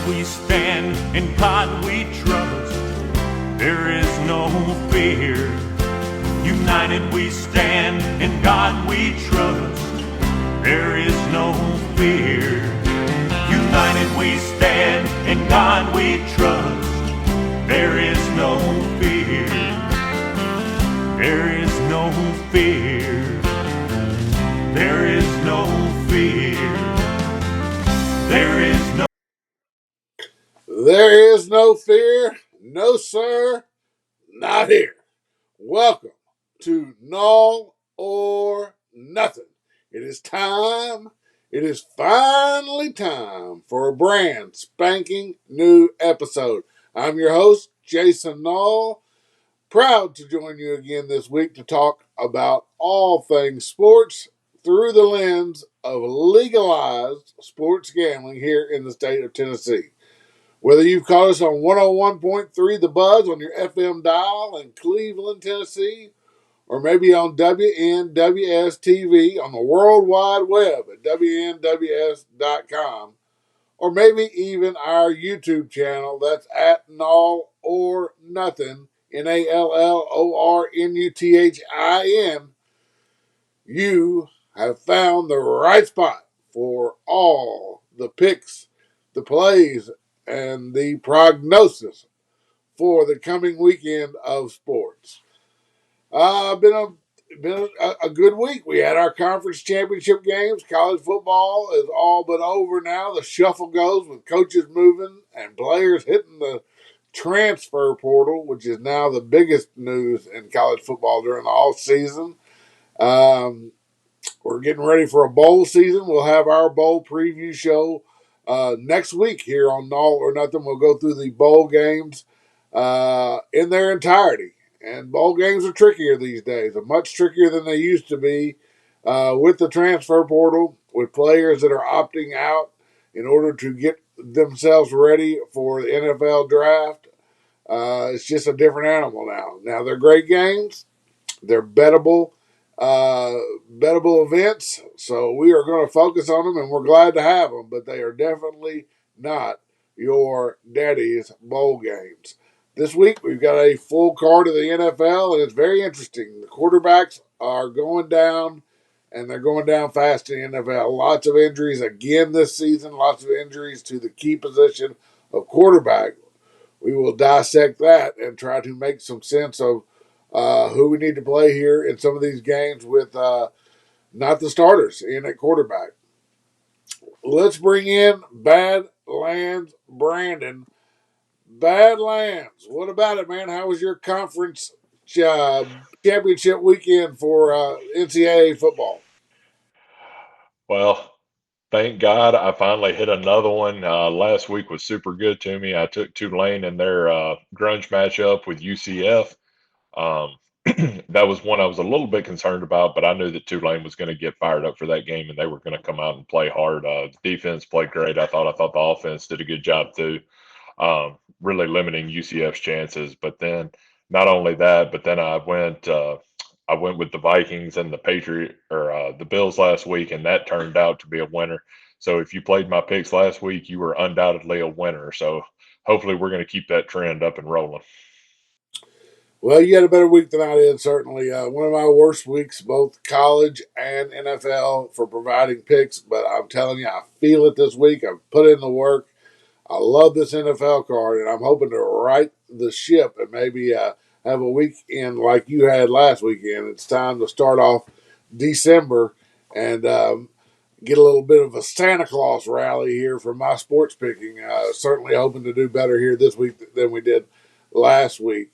we stand, in God we trust. There is no fear. United we stand, in God we trust. There is no fear. United we stand, in God we trust. There is no fear. There is no fear. There is no fear. There is no. There is no fear. No, sir, not here. Welcome to Nall or Nothing. It is time. It is finally time for a brand spanking new episode. I'm your host, Jason Nall. Proud to join you again this week to talk about all things sports through the lens of legalized sports gambling here in the state of Tennessee. Whether you've caught us on 101.3 The Buzz on your FM dial in Cleveland, Tennessee, or maybe on WNWS TV on the World Wide Web at WNWS.com, or maybe even our YouTube channel that's at Nall or Nuthin, NALLORNUTHIN, you have found the right spot for all the picks, the plays, and the prognosis for the coming weekend of sports. Been a good week. We had our conference championship games. College football is all but over now. The shuffle goes with coaches moving and players hitting the transfer portal, which is now the biggest news in college football during the off season. Um, we're getting ready for a bowl season. We'll have our bowl preview show next week here on Nall or Nothing. We'll go through the bowl games in their entirety. And bowl games are trickier these days, are much trickier than they used to be with the transfer portal, with players that are opting out in order to get themselves ready for the NFL draft. It's just a different animal now. Now, they're great games. They're uh, bettable events. So we are going to focus on them, and we're glad to have them. But they are definitely not your daddy's bowl games. This week we've got a full card of the NFL, and it's very interesting. The quarterbacks are going down, and they're going down fast in the NFL. Lots of injuries again this season. Lots of injuries to the key position of quarterback. We will dissect that and try to make some sense of who we need to play here in some of these games with not the starters in at quarterback. Let's bring in Badlands Brandon. Badlands, what about it, man? How was your conference uh, championship weekend for NCAA football? Well, thank God I finally hit another one. Last week was super good to me. I took Tulane in their grunge matchup with UCF. Um, that was one I was a little bit concerned about, but I knew that Tulane was going to get fired up for that game and they were going to come out and play hard. The defense played great. I thought the offense did a good job too, really limiting UCF's chances. But then not only that, but then I went with the Vikings and the Patriot or the Bills last week, and that turned out to be a winner. So if you played my picks last week, you were undoubtedly a winner. So hopefully we're going to keep that trend up and rolling. Well, you had a better week than I did, certainly. One of my worst weeks, both college and NFL, for providing picks. But I'm telling you, I feel it this week. I've put in the work. I love this NFL card, and I'm hoping to right the ship and maybe have a weekend like you had last weekend. It's time to start off December and get a little bit of a Santa Claus rally here for my sports picking. Certainly hoping to do better here this week than we did last week.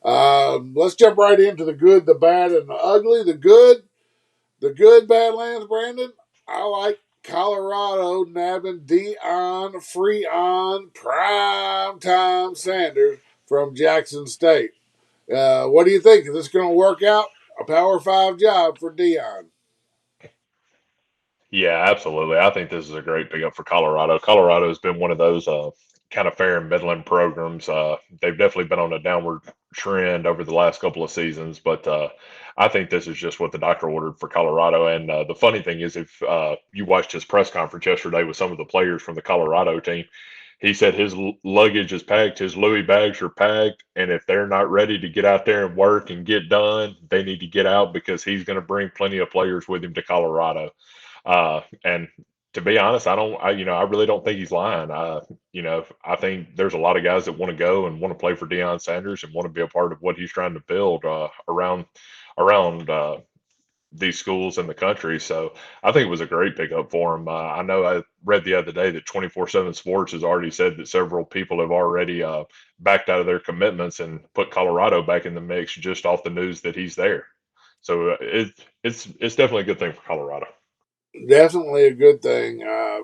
Let's jump right into the good, the bad, and the ugly. The good Badlands, Brandon. I like Colorado nabbing Dion Freon Prime Time Sanders from Jackson State. What do you think? Is this going to work out? A Power Five job for Dion. Yeah, absolutely. I think this is a great pickup for Colorado. Colorado has been one of those kind of fair and middling programs. They've definitely been on a downward trend over the last couple of seasons, but I think this is just what the doctor ordered for Colorado. And the funny thing is, if you watched his press conference yesterday with some of the players from the Colorado team, He said his luggage is packed, his Louis bags are packed, and if they're not ready to get out there and work and get done, they need to get out because he's going to bring plenty of players with him to Colorado. And to be honest, I really don't think he's lying. I think there's a lot of guys that want to go and want to play for Deion Sanders and want to be a part of what he's trying to build around these schools in the country. So I think it was a great pickup for him. I know I read the other day that 24/7 Sports has already said that several people have already backed out of their commitments and put Colorado back in the mix just off the news that he's there. So it's definitely a good thing for Colorado. Definitely a good thing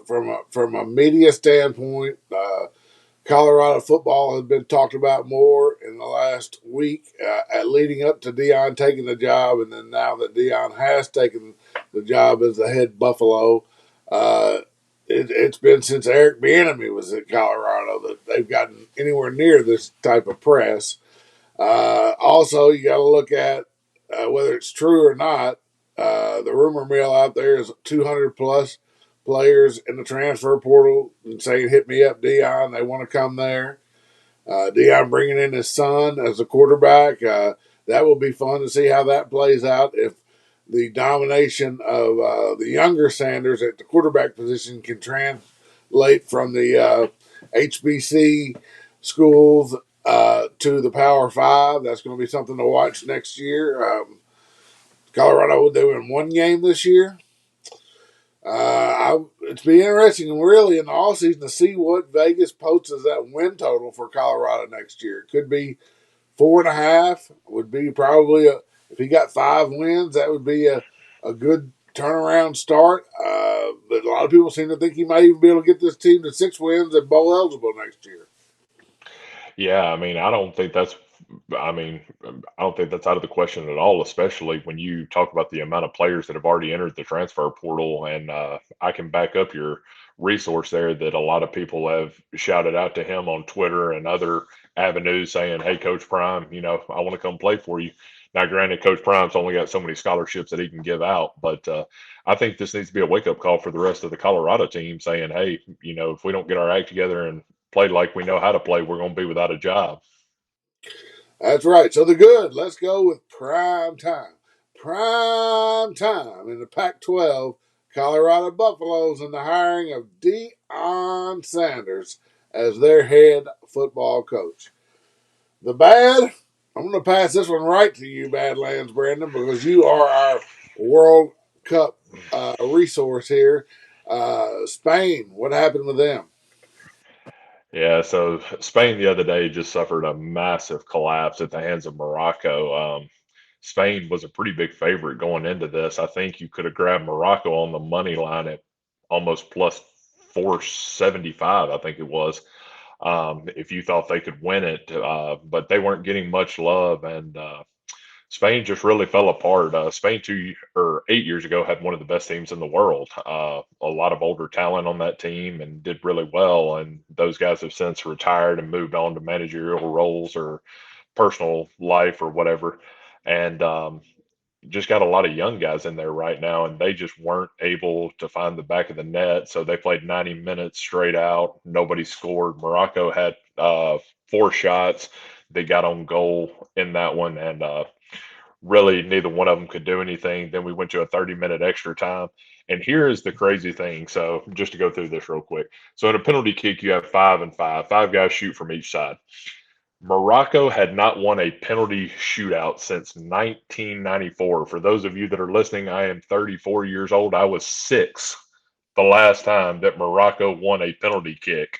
from a media standpoint. Colorado football has been talked about more in the last week, leading up to Deion taking the job, and then now that Deion has taken the job as the head Buffalo. Uh, it's been since Eric Bieniemy was at Colorado that they've gotten anywhere near this type of press. Also, you got to look at whether it's true or not. The rumor mill out there is 200 plus players in the transfer portal and saying, "Hit me up, Dion. They want to come there." Dion bringing in his son as a quarterback. That will be fun to see how that plays out. If the domination of the younger Sanders at the quarterback position can translate from the HBC schools to the Power Five, that's going to be something to watch next year. Colorado, they win one game this year. It's be interesting, really, in the all season to see what Vegas posts as that win total for Colorado next year. It could be 4.5. Would be probably if he got 5 wins, that would be a good turnaround start. But a lot of people seem to think he might even be able to get this team to 6 wins and bowl eligible next year. Yeah, I mean, I don't think that's out of the question at all, especially when you talk about the amount of players that have already entered the transfer portal. And I can back up your resource there that a lot of people have shouted out to him on Twitter and other avenues saying, "Hey, Coach Prime, I want to come play for you." Now, granted, Coach Prime's only got so many scholarships that he can give out, but I think this needs to be a wake up call for the rest of the Colorado team saying, "Hey, if we don't get our act together and play like we know how to play, we're going to be without a job." That's right. So the good. Let's go with prime time. Prime time in the Pac-12. Colorado Buffaloes and the hiring of Deion Sanders as their head football coach. The bad. I'm going to pass this one right to you, Badlands Brandon, because you are our World Cup resource here. Spain. What happened with them? Yeah, so Spain the other day just suffered a massive collapse at the hands of Morocco. Spain was a pretty big favorite going into this. I think you could have grabbed Morocco on the money line at almost plus 475, I think it was, if you thought they could win it. But they weren't getting much love, and Spain just really fell apart. Spain 8 years ago had one of the best teams in the world. A lot of older talent on that team and did really well. And those guys have since retired and moved on to managerial roles or personal life or whatever. And just got a lot of young guys in there right now, and they just weren't able to find the back of the net. So they played 90 minutes straight out. Nobody scored. Morocco had 4 shots. They got on goal in that one, and really neither one of them could do anything. Then we went to a 30-minute extra time. And here is the crazy thing. So just to go through this real quick. So in a penalty kick, you have 5 and 5. 5 guys shoot from each side. Morocco had not won a penalty shootout since 1994. For those of you that are listening, I am 34 years old. I was 6 the last time that Morocco won a penalty kick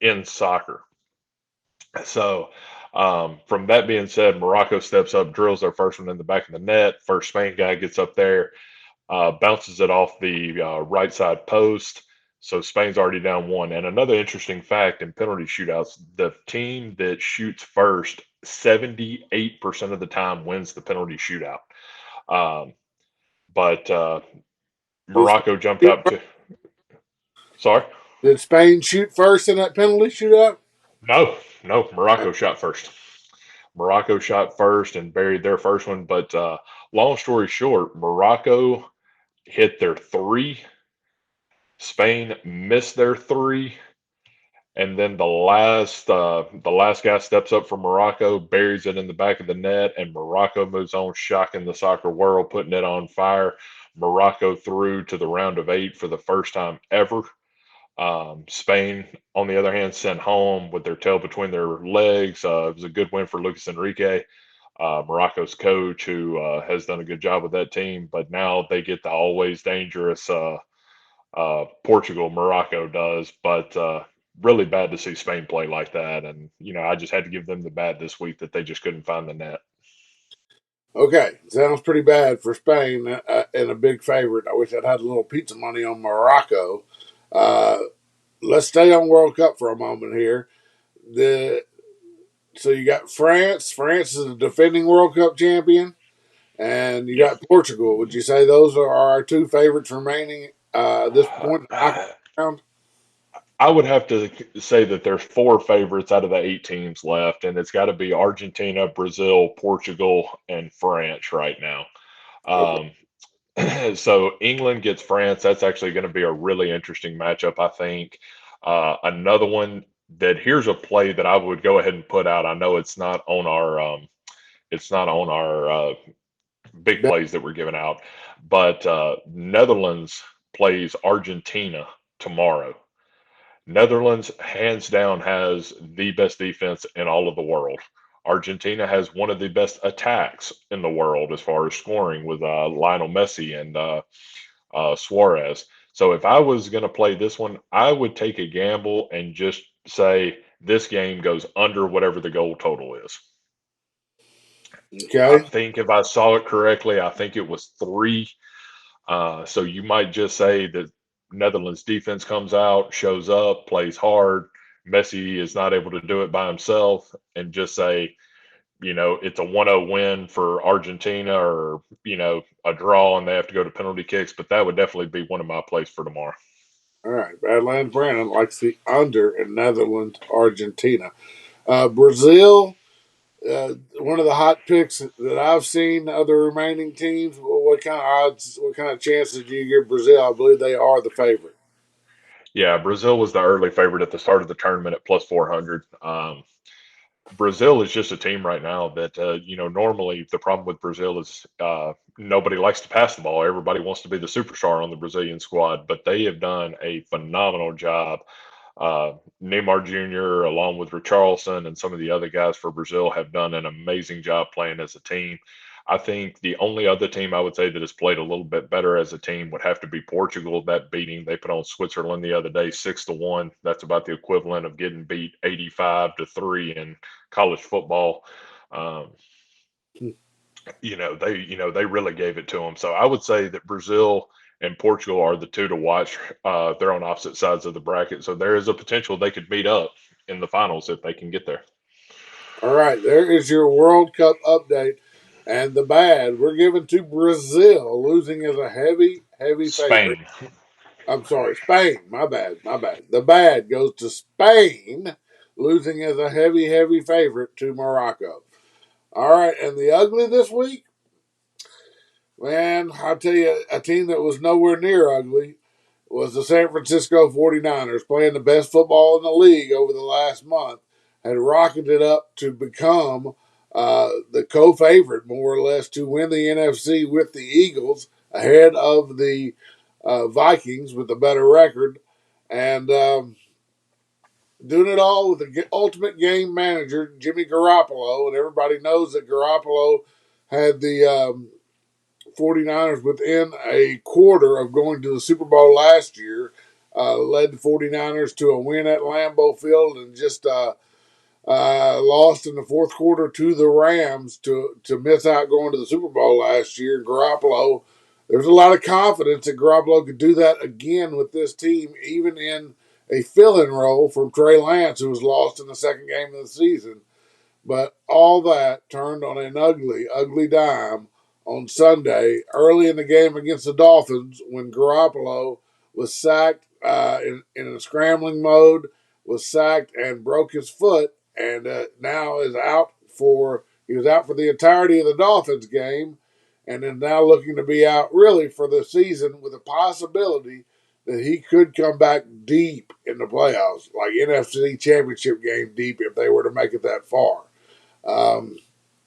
in soccer. So, from that being said, Morocco steps up, drills their first one in the back of the net. First Spain guy gets up there, bounces it off the right side post. So Spain's already down one. And another interesting fact in penalty shootouts, the team that shoots first, 78% of the time wins the penalty shootout. Um, but Did Morocco jumped Spain, up to, sorry? did Spain shoot first in that penalty shootout? No, no, Morocco shot first. Morocco shot first and buried their first one. But long story short, Morocco hit their three. Spain missed their three. and then the last guy steps up for Morocco, buries it in the back of the net, and Morocco moves on, shocking the soccer world, putting it on fire. Morocco through to the round of eight for the first time ever. Spain, on the other hand, sent home with their tail between their legs. It was a good win for Lucas Enrique, Morocco's coach, who has done a good job with that team. But now they get the always dangerous Portugal. Morocco does, but really bad to see Spain play like that. And I just had to give them the bad this week that they just couldn't find the net. Okay, sounds pretty bad for Spain and a big favorite. I wish I'd had a little pizza money on Morocco. Uh, let's stay on World Cup for a moment here. The So you got France. France is the defending World Cup champion, and you Yeah. got Portugal. Would you say those are our two favorites remaining at this point in the knockout round? I would have to say that there's four favorites out of the eight teams left, and it's got to be Argentina, Brazil, Portugal, and France right now. Okay. So England gets France. That's actually going to be a really interesting matchup, I think. Another one that here's a play that I would go ahead and put out. I know it's not on our big plays that we're giving out, but Netherlands plays Argentina tomorrow. Netherlands, hands down, has the best defense in all of the world. Argentina has one of the best attacks in the world as far as scoring with Lionel Messi and Suarez. So if I was going to play this one, I would take a gamble and just say this game goes under whatever the goal total is. I Okay. think if I saw it correctly, I think it was three. So you might just say that Netherlands defense comes out, shows up, plays hard. Messi is not able to do it by himself, and just say, it's a 1-0 win for Argentina, or, a draw and they have to go to penalty kicks. But that would definitely be one of my plays for tomorrow. All right. Badlands Brandon likes the under in Netherlands, Argentina. Brazil, one of the hot picks that I've seen of the remaining teams. What kind of odds, what kind of chances do you give Brazil? I believe they are the favorite. Yeah, Brazil was the early favorite at the start of the tournament at plus 400. Brazil is just a team right now that, normally the problem with Brazil is nobody likes to pass the ball. Everybody wants to be the superstar on the Brazilian squad, but they have done a phenomenal job. Neymar Jr., along with Richarlison and some of the other guys for Brazil, have done an amazing job playing as a team. I think the only other team I would say that has played a little bit better as a team would have to be Portugal. That beating they put on Switzerland the other day, 6-1. That's about the equivalent of getting beat 85-3 in college football. Um, they really gave it to them. So I would say that Brazil and Portugal are the two to watch. They're on opposite sides of the bracket, so there is a potential they could meet up in the finals if they can get there. All right, there is your World Cup update. And the bad, we're giving to Brazil, losing as a heavy, heavy favorite. Spain. I'm sorry, Spain. My bad, my bad. The bad goes to Spain, losing as a heavy, heavy favorite to Morocco. All right, and the ugly this week, man, I'll tell you, a team that was nowhere near ugly was the San Francisco 49ers, playing the best football in the league over the last month, had rocketed up to become the co-favorite, more or less, to win the NFC with the Eagles ahead of the Vikings with a better record, and doing it all with the ultimate game manager, Jimmy Garoppolo, and everybody knows that Garoppolo had the 49ers within a quarter of going to the Super Bowl last year, led the 49ers to a win at Lambeau Field, and just lost in the fourth quarter to the Rams to miss out going to the Super Bowl last year. Garoppolo, there's a lot of confidence that Garoppolo could do that again with this team, even in a fill-in role from Trey Lance, who was lost in the second game of the season. But all that turned on an ugly, ugly dime on Sunday, early in the game against the Dolphins, when Garoppolo was sacked in a scrambling mode, was sacked and broke his foot, and now is out for he was out for the entirety of the Dolphins game, and is now looking to be out really for the season with a possibility that he could come back deep in the playoffs, like NFC Championship game deep if they were to make it that far. Um,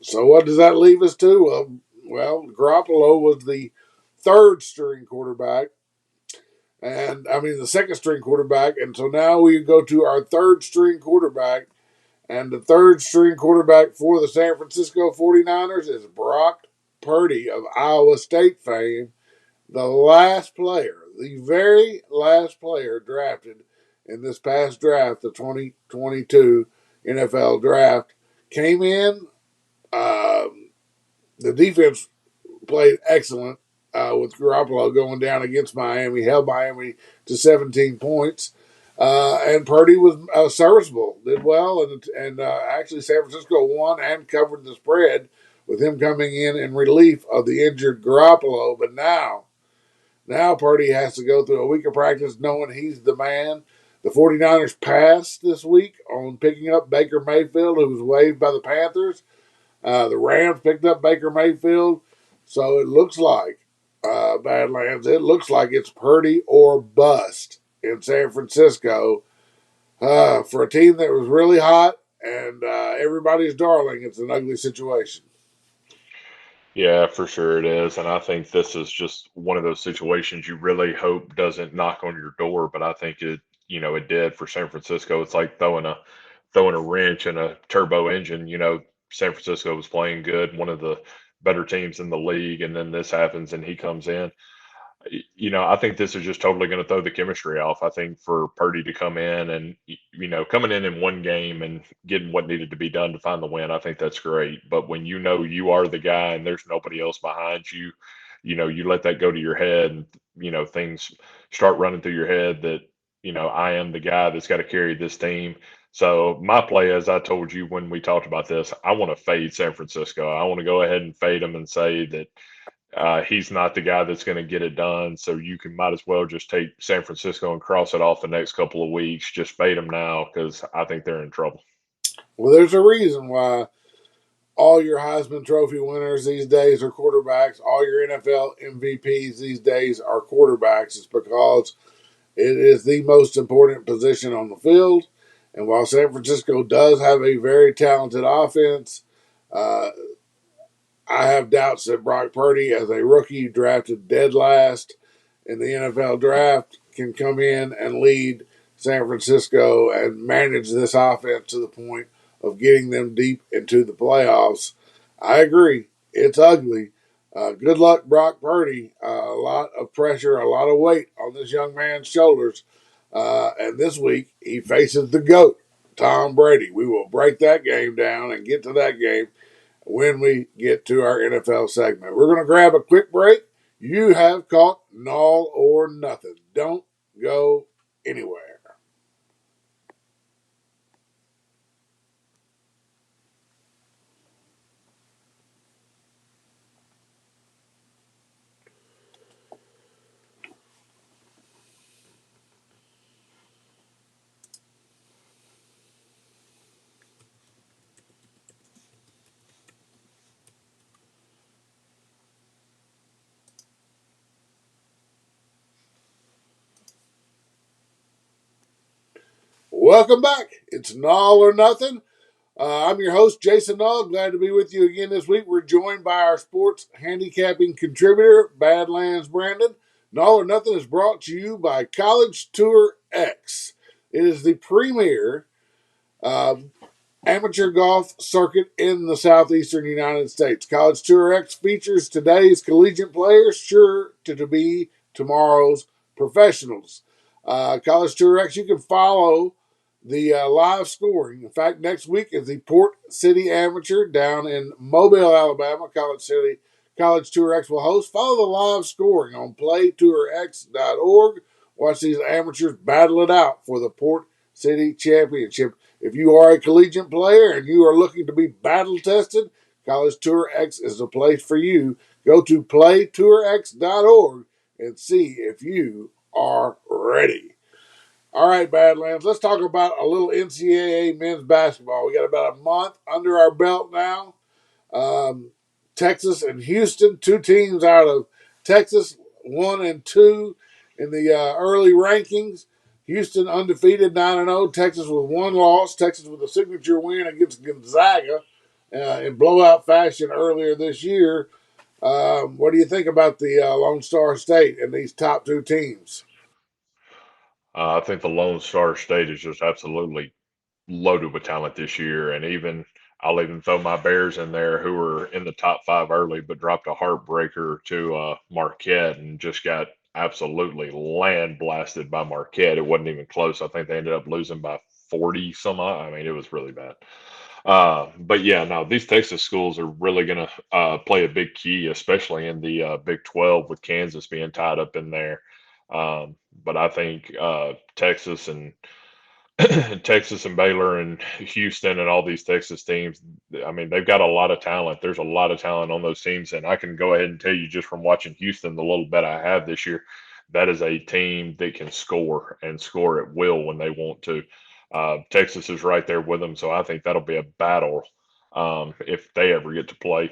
so what does that leave us to? Well, Garoppolo was the third string quarterback, and I mean the second string quarterback, and so now we go to our third string quarterback, and the third string quarterback for the San Francisco 49ers is Brock Purdy of Iowa State fame, the last player, the very last player drafted in this past draft, the 2022 NFL draft, came in. The defense played excellent with Garoppolo going down against Miami, held Miami to 17 points. And Purdy was serviceable, did well, and actually San Francisco won and covered the spread with him coming in relief of the injured Garoppolo. But now Purdy has to go through a week of practice knowing he's the man. The 49ers passed this week on picking up Baker Mayfield, who was waived by the Panthers. The Rams picked up Baker Mayfield. So it looks like, Badlands, it looks like it's Purdy or bust in San Francisco. For a team that was really hot and everybody's darling, it's an ugly situation. Yeah, for sure it is. And I think this is just one of those situations you really hope doesn't knock on your door, but I think it did for San Francisco. It's like throwing a wrench in a turbo engine. San Francisco was playing good, one of the better teams in the league, and then this happens and he comes in. I think this is just totally going to throw the chemistry off. I think for Purdy to come in and, coming in one game and getting what needed to be done to find the win, I think that's great. But when you are the guy and there's nobody else behind you, you let that go to your head and, things start running through your head that, I am the guy that's got to carry this team. So my play, as I told you when we talked about this, I want to fade San Francisco. I want to go ahead and fade them and say that he's not the guy that's going to get it done. So you might as well just take San Francisco and cross it off the next couple of weeks. Just fade them now because I think they're in trouble. Well, there's a reason why all your Heisman Trophy winners these days are quarterbacks. All your NFL MVPs these days are quarterbacks. It's because it is the most important position on the field. And while San Francisco does have a very talented offense, uh, I have doubts that Brock Purdy, as a rookie drafted dead last in the NFL draft, can come in and lead San Francisco and manage this offense to the point of getting them deep into the playoffs. I agree. It's ugly. Good luck, Brock Purdy. A lot of pressure, a lot of weight on this young man's shoulders. And this week, he faces the GOAT, Tom Brady. We will break that game down and get to that game when we get to our NFL segment. We're going to grab a quick break. You have caught Nall or Nuthin. Don't go anywhere. Welcome back. It's Nall or Nuthin. I'm your host, Jason Nall. Glad to be with you again this week. We're joined by our sports handicapping contributor, Badlands Brandon. Nall or Nuthin is brought to you by College Tour X. It is the premier uh, amateur golf circuit in the southeastern United States. College Tour X features today's collegiate players, sure to be tomorrow's professionals. College Tour X, you can follow the live scoring. In fact, next week is the Port City Amateur down in Mobile, Alabama. College Tour X will host. Follow the live scoring on playtourx.org. Watch these amateurs battle it out for the Port City Championship. If you are a collegiate player and you are looking to be battle tested, College Tour X is the place for you. Go to playtourx.org and see if you are ready. All right, Badlands, let's talk about a little NCAA men's basketball. We got about a month under our belt now. Texas and Houston, two teams out of Texas, 1 and 2 In the early rankings, Houston undefeated 9-0. Texas with one loss. Texas with a signature win against Gonzaga in blowout fashion earlier this year. What do you think about the Lone Star State and these top two teams? I think the Lone Star State is just absolutely loaded with talent this year, and even I'll even throw my Bears in there, who were in the top five early, but dropped a heartbreaker to Marquette and just got absolutely land blasted by Marquette. It wasn't even close. I think they ended up losing by 40 some odd. I mean, it was really bad. But yeah, no, these Texas schools are really going to play a big key, especially in the Big 12 with Kansas being tied up in there. But I think Texas and Texas and Baylor and Houston and all these Texas teams, I mean, they've got a lot of talent. There's a lot of talent on those teams. And I can go ahead and tell you just from watching Houston, the little bit I have this year, that is a team that can score and score at will when they want to. Texas is right there with them. So I think that'll be a battle if they ever get to play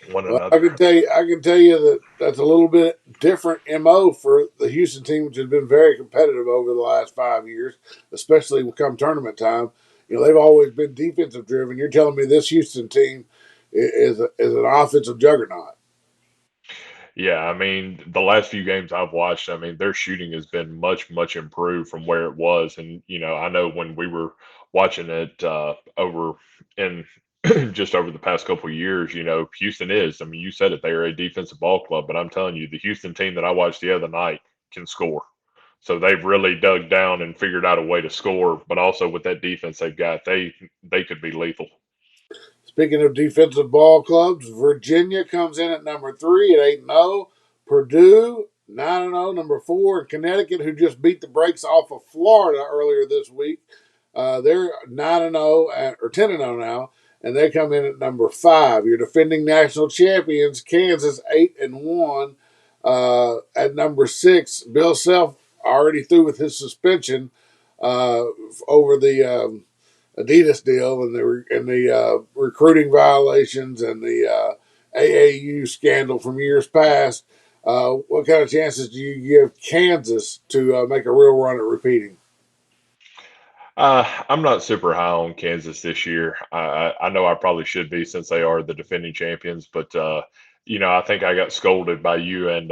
one Well, I another. can tell you, that that's a little bit different mo for the Houston team, which has been very competitive over the last 5 years, especially when come tournament time. They've always been defensive driven. You're telling me this Houston team is an offensive juggernaut? Yeah, I mean, the last few games I've watched, I mean, their shooting has been much, much improved from where it was. And, I know when we were watching it over in just over the past couple of years, Houston is, I mean, you said it, they are a defensive ball club, but I'm telling you, the Houston team that I watched the other night can score. So they've really dug down and figured out a way to score, but also with that defense they've got, they could be lethal. Speaking of defensive ball clubs, Virginia comes in at number 3 at 8-0. Purdue 9-0, number 4, and Connecticut, who just beat the brakes off of Florida earlier this week. They're 9-0 or 10-0 now, and they come in at number 5. Your defending national champions, Kansas 8-1. At number 6, Bill Self already through with his suspension over the Adidas deal and the recruiting violations and the AAU scandal from years past. What kind of chances do you give Kansas to make a real run at repeating? I'm not super high on Kansas this year. I know I probably should be since they are the defending champions, but I think I got scolded by you and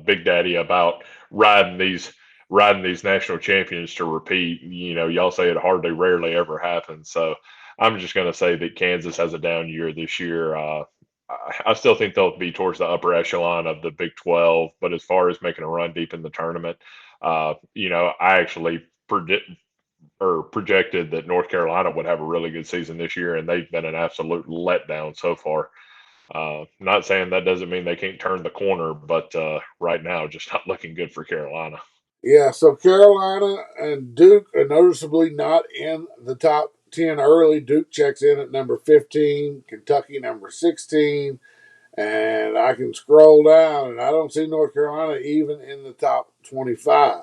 Big Daddy about riding these riding these national champions to repeat. Y'all say it hardly, rarely ever happens. So I'm just going to say that Kansas has a down year this year. I still think they'll be towards the upper echelon of the Big 12, but as far as making a run deep in the tournament, I actually predict or projected that North Carolina would have a really good season this year, and they've been an absolute letdown so far. Not saying that doesn't mean they can't turn the corner, but right now, just not looking good for Carolina. Yeah, so Carolina and Duke are noticeably not in the top 10 early. Duke checks in at number 15, Kentucky number 16, and I can scroll down and I don't see North Carolina even in the top 25.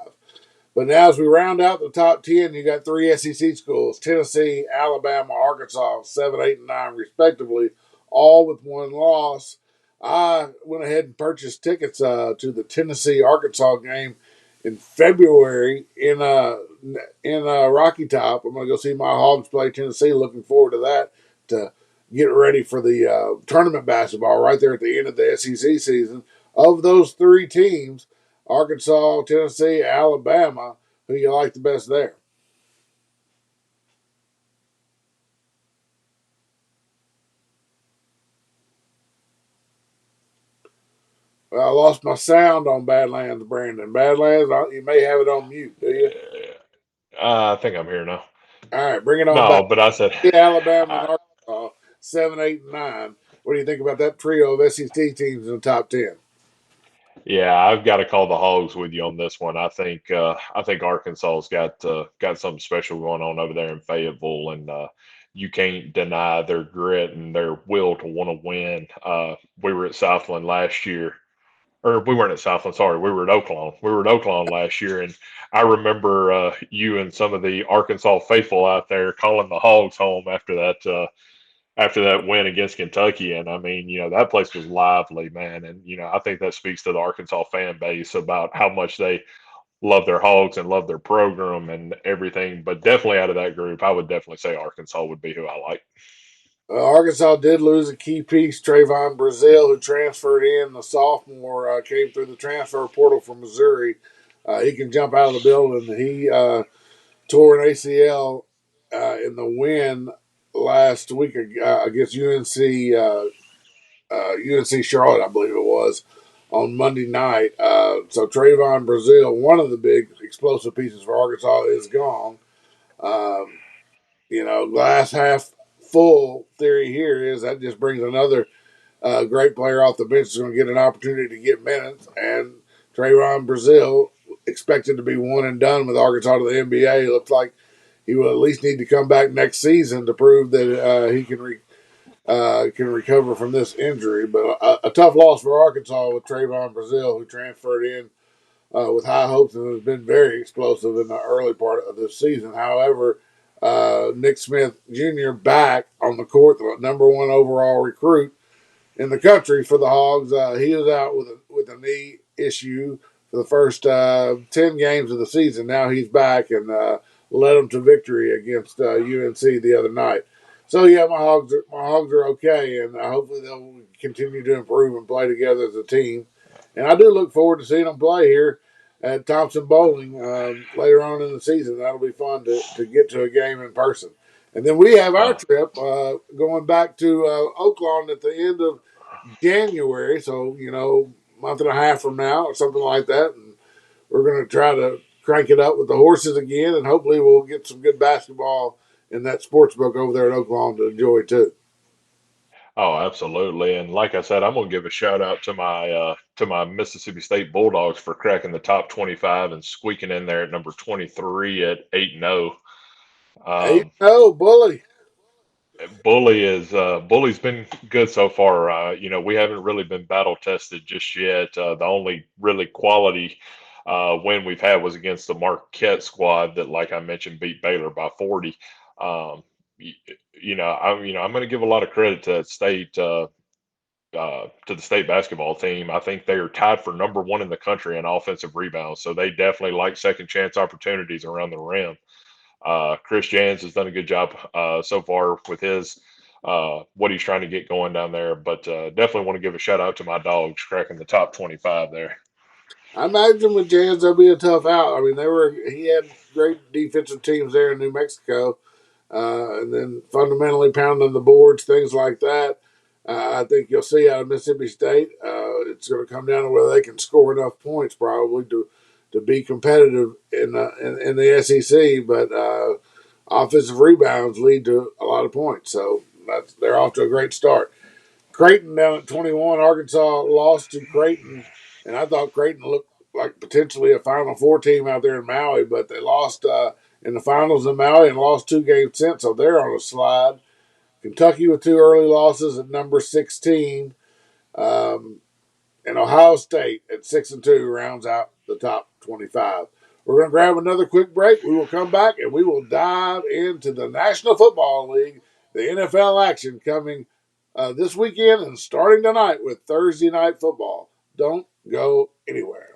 But now, as we round out the top 10, you got three SEC schools: Tennessee, Alabama, Arkansas, 7, 8, and 9, respectively, all with one loss. I went ahead and purchased tickets to the Tennessee Arkansas game in February in Rocky Top. I'm going to go see my Hogs play Tennessee. Looking forward to that to get ready for the tournament basketball right there at the end of the SEC season. Of those three teams, Arkansas, Tennessee, Alabama. Who you like the best there? Well, I lost my sound on Badlands, Brandon. Badlands, you may have it on mute, do you? I think I'm here now. All right, bring it on back. No, but I said, Alabama and I, Arkansas, 7, 8, and 9. What do you think about that trio of SEC teams in the top 10? yeah, I've got to call the Hogs with you on this one. I think Arkansas's got something special going on over there in Fayetteville, and you can't deny their grit and their will to want to win. We were at Southland last year, or we weren't at Southland. Sorry, we were at Oaklawn. We were at Oaklawn last year, and I remember you and some of the Arkansas faithful out there calling the Hogs home after that after that win against Kentucky. And I mean, that place was lively, man. And, I think that speaks to the Arkansas fan base about how much they love their Hogs and love their program and everything. But definitely out of that group, I would definitely say Arkansas would be who I like. Arkansas did lose a key piece, Trayvon Brazile, who transferred in. The sophomore came through the transfer portal from Missouri. He can jump out of the building. He tore an ACL in the win last week against UNC Charlotte, I believe it was, on Monday night. So Trayvon Brazile, one of the big explosive pieces for Arkansas, is gone. Um, glass half full theory here is that just brings another great player off the bench is going to get an opportunity to get minutes. And Trayvon Brazile, expected to be one and done with Arkansas to the NBA, looks like he will at least need to come back next season to prove that he can recover from this injury. But a tough loss for Arkansas with Trayvon Brazile, who transferred in with high hopes and has been very explosive in the early part of this season. However, Nick Smith Jr. back on the court, the number one overall recruit in the country for the Hogs. He was out with a knee issue for the first 10 games of the season. Now he's back and led them to victory against UNC the other night. So yeah, my Hogs are okay, and hopefully they'll continue to improve and play together as a team. And I do look forward to seeing them play here at Thompson Bowling later on in the season. That'll be fun to get to a game in person. And then we have our Uh, trip going back to Oakland at the end of January. So, month and a half from now or something like that. And we're going to try to crank it up with the horses again. And hopefully we'll get some good basketball in that sports book over there at Oakland to enjoy too. oh, absolutely. And like I said, I'm gonna give a shout out to my Mississippi State Bulldogs for cracking the top 25 and squeaking in there at number 23 at 8-0. Hey, Um, no, bully. Bully's been good so far. We haven't really been battle tested just yet. The only really quality win we've had was against the Marquette squad that, like I mentioned, beat Baylor by 40. Um, y- I'm going to give a lot of credit to the state basketball team. I think they are tied for number one in the country in offensive rebounds, so they definitely like second chance opportunities around the rim. Chris Jans has done a good job so far with his what he's trying to get going down there. But definitely want to give a shout out to my dogs cracking the top 25 there. I imagine with Jans, they'll be a tough out. I mean, he had great defensive teams there in New Mexico. And then fundamentally pounding the boards, things like that. I think you'll see out of Mississippi State. It's going to come down to whether they can score enough points, probably to be competitive in the SEC. But offensive rebounds lead to a lot of points, so they're off to a great start. Creighton down at 21. Arkansas lost to Creighton, and I thought Creighton looked like potentially a Final Four team out there in Maui, but they lost in the finals in Maui and lost 2 games since, so they're on a slide. Kentucky with 2 early losses at number 16, um, and Ohio State at 6-2 rounds out the top 25. We're going to grab another quick break. We will come back and we will dive into the National Football League, the NFL action coming this weekend and starting tonight with Thursday Night Football. Don't go anywhere.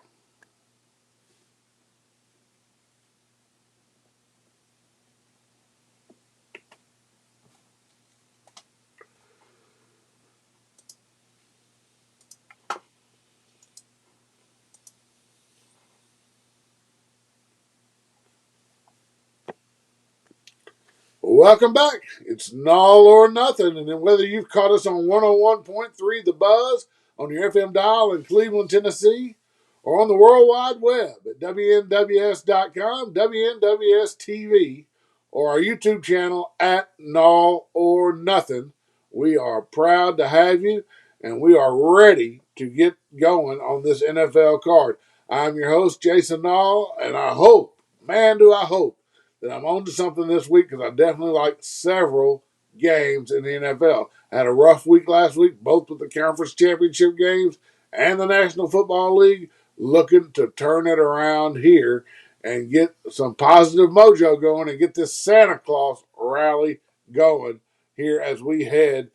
Welcome back. It's Nall or Nothing. And then whether you've caught us on 101.3 The Buzz on your FM dial in Cleveland, Tennessee, or on the World Wide Web at WNWS.com, WNWS TV, or our YouTube channel at Nall or Nothing, we are proud to have you and we are ready to get going on this NFL card. I'm your host, Jason Nall, and I hope, man, do I hope, that I'm on to something this week because I definitely like several games in the NFL. I had a rough week last week, both with the conference championship games and the National Football League, looking to turn it around here and get some positive mojo going and get this Santa Claus rally going here as we head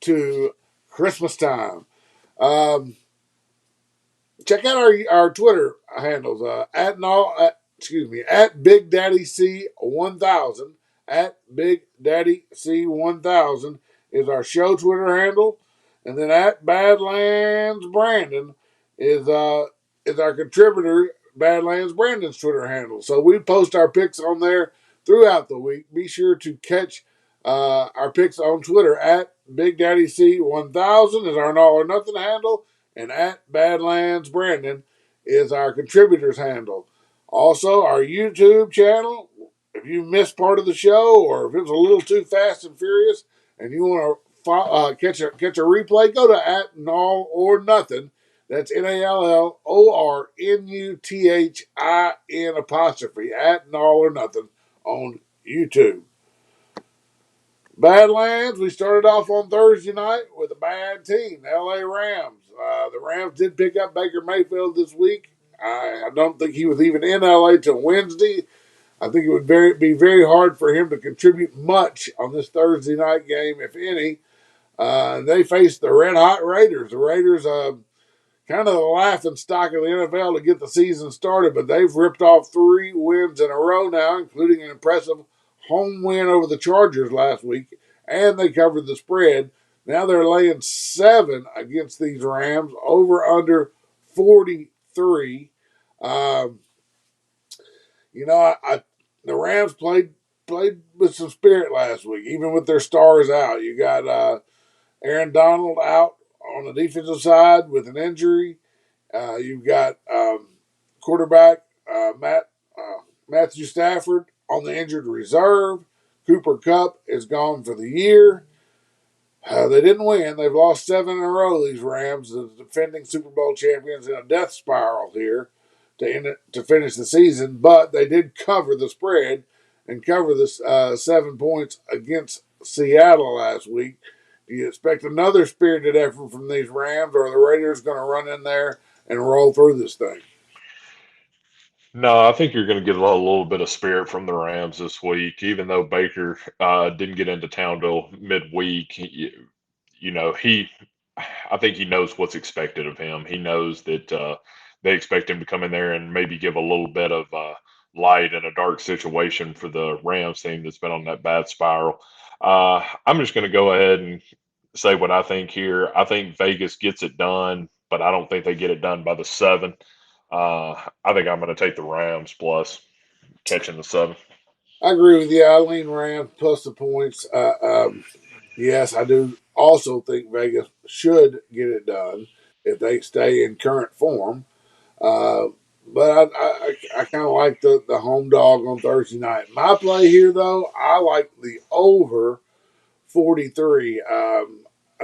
to Christmas time. Um, Check out our Twitter handles at Nall, at Big Daddy C 1000 at Big Daddy C 1000 is our show Twitter handle, and then at Badlands Brandon is our contributor Badlands Brandon's Twitter handle. So we post our picks on there throughout the week. Be sure to catch our picks on Twitter at Big Daddy C 1000 is our Nall or Nothing handle, and at Badlands Brandon is our contributors handle. Also, our YouTube channel. If you missed part of the show, or if it was a little too fast and furious, and you want to catch a replay, go to at Nall or Nothing. That's NALLORNUTHIN apostrophe at Nall or Nothing on YouTube. Badlands, we started off on Thursday night with a bad team, the LA Rams. The Rams did pick up Baker Mayfield this week. I don't think he was even in LA till Wednesday. I think it would be very hard for him to contribute much on this Thursday night game, if any. They faced the red hot Raiders. The Raiders, kind of the laughing stock of the NFL to get the season started, but they've ripped off 3 wins in a row now, including an impressive home win over the Chargers last week, and they covered the spread. Now they're laying 7 against these Rams, over under 43. Um, the Rams played with some spirit last week, even with their stars out. You got Aaron Donald out on the defensive side with an injury. You've got quarterback Matthew Stafford on the injured reserve. Cooper Kupp is gone for the year. They didn't win. They've lost 7 in a row, these Rams, the defending Super Bowl champions, in a death spiral here to finish the season. But they did cover the spread and cover the 7 points against Seattle last week. Do you expect another spirited effort from these Rams, or are the Raiders going to run in there and roll through this thing? No, I think you're going to get a little bit of spirit from the Rams this week, even though Baker didn't get into town till midweek. He, I think he knows what's expected of him. He knows that they expect him to come in there and maybe give a little bit of light in a dark situation for the Rams team that's been on that bad spiral. I'm just going to go ahead and say what I think here. I think Vegas gets it done, but I don't think they get it done by the 7. I think I'm going to take the Rams plus catching the 7. I agree with you. I lean Rams plus the points. Yes, I do also think Vegas should get it done if they stay in current form. Uh, but I kind of like the home dog on Thursday night. My play here, though, I like the over 43. I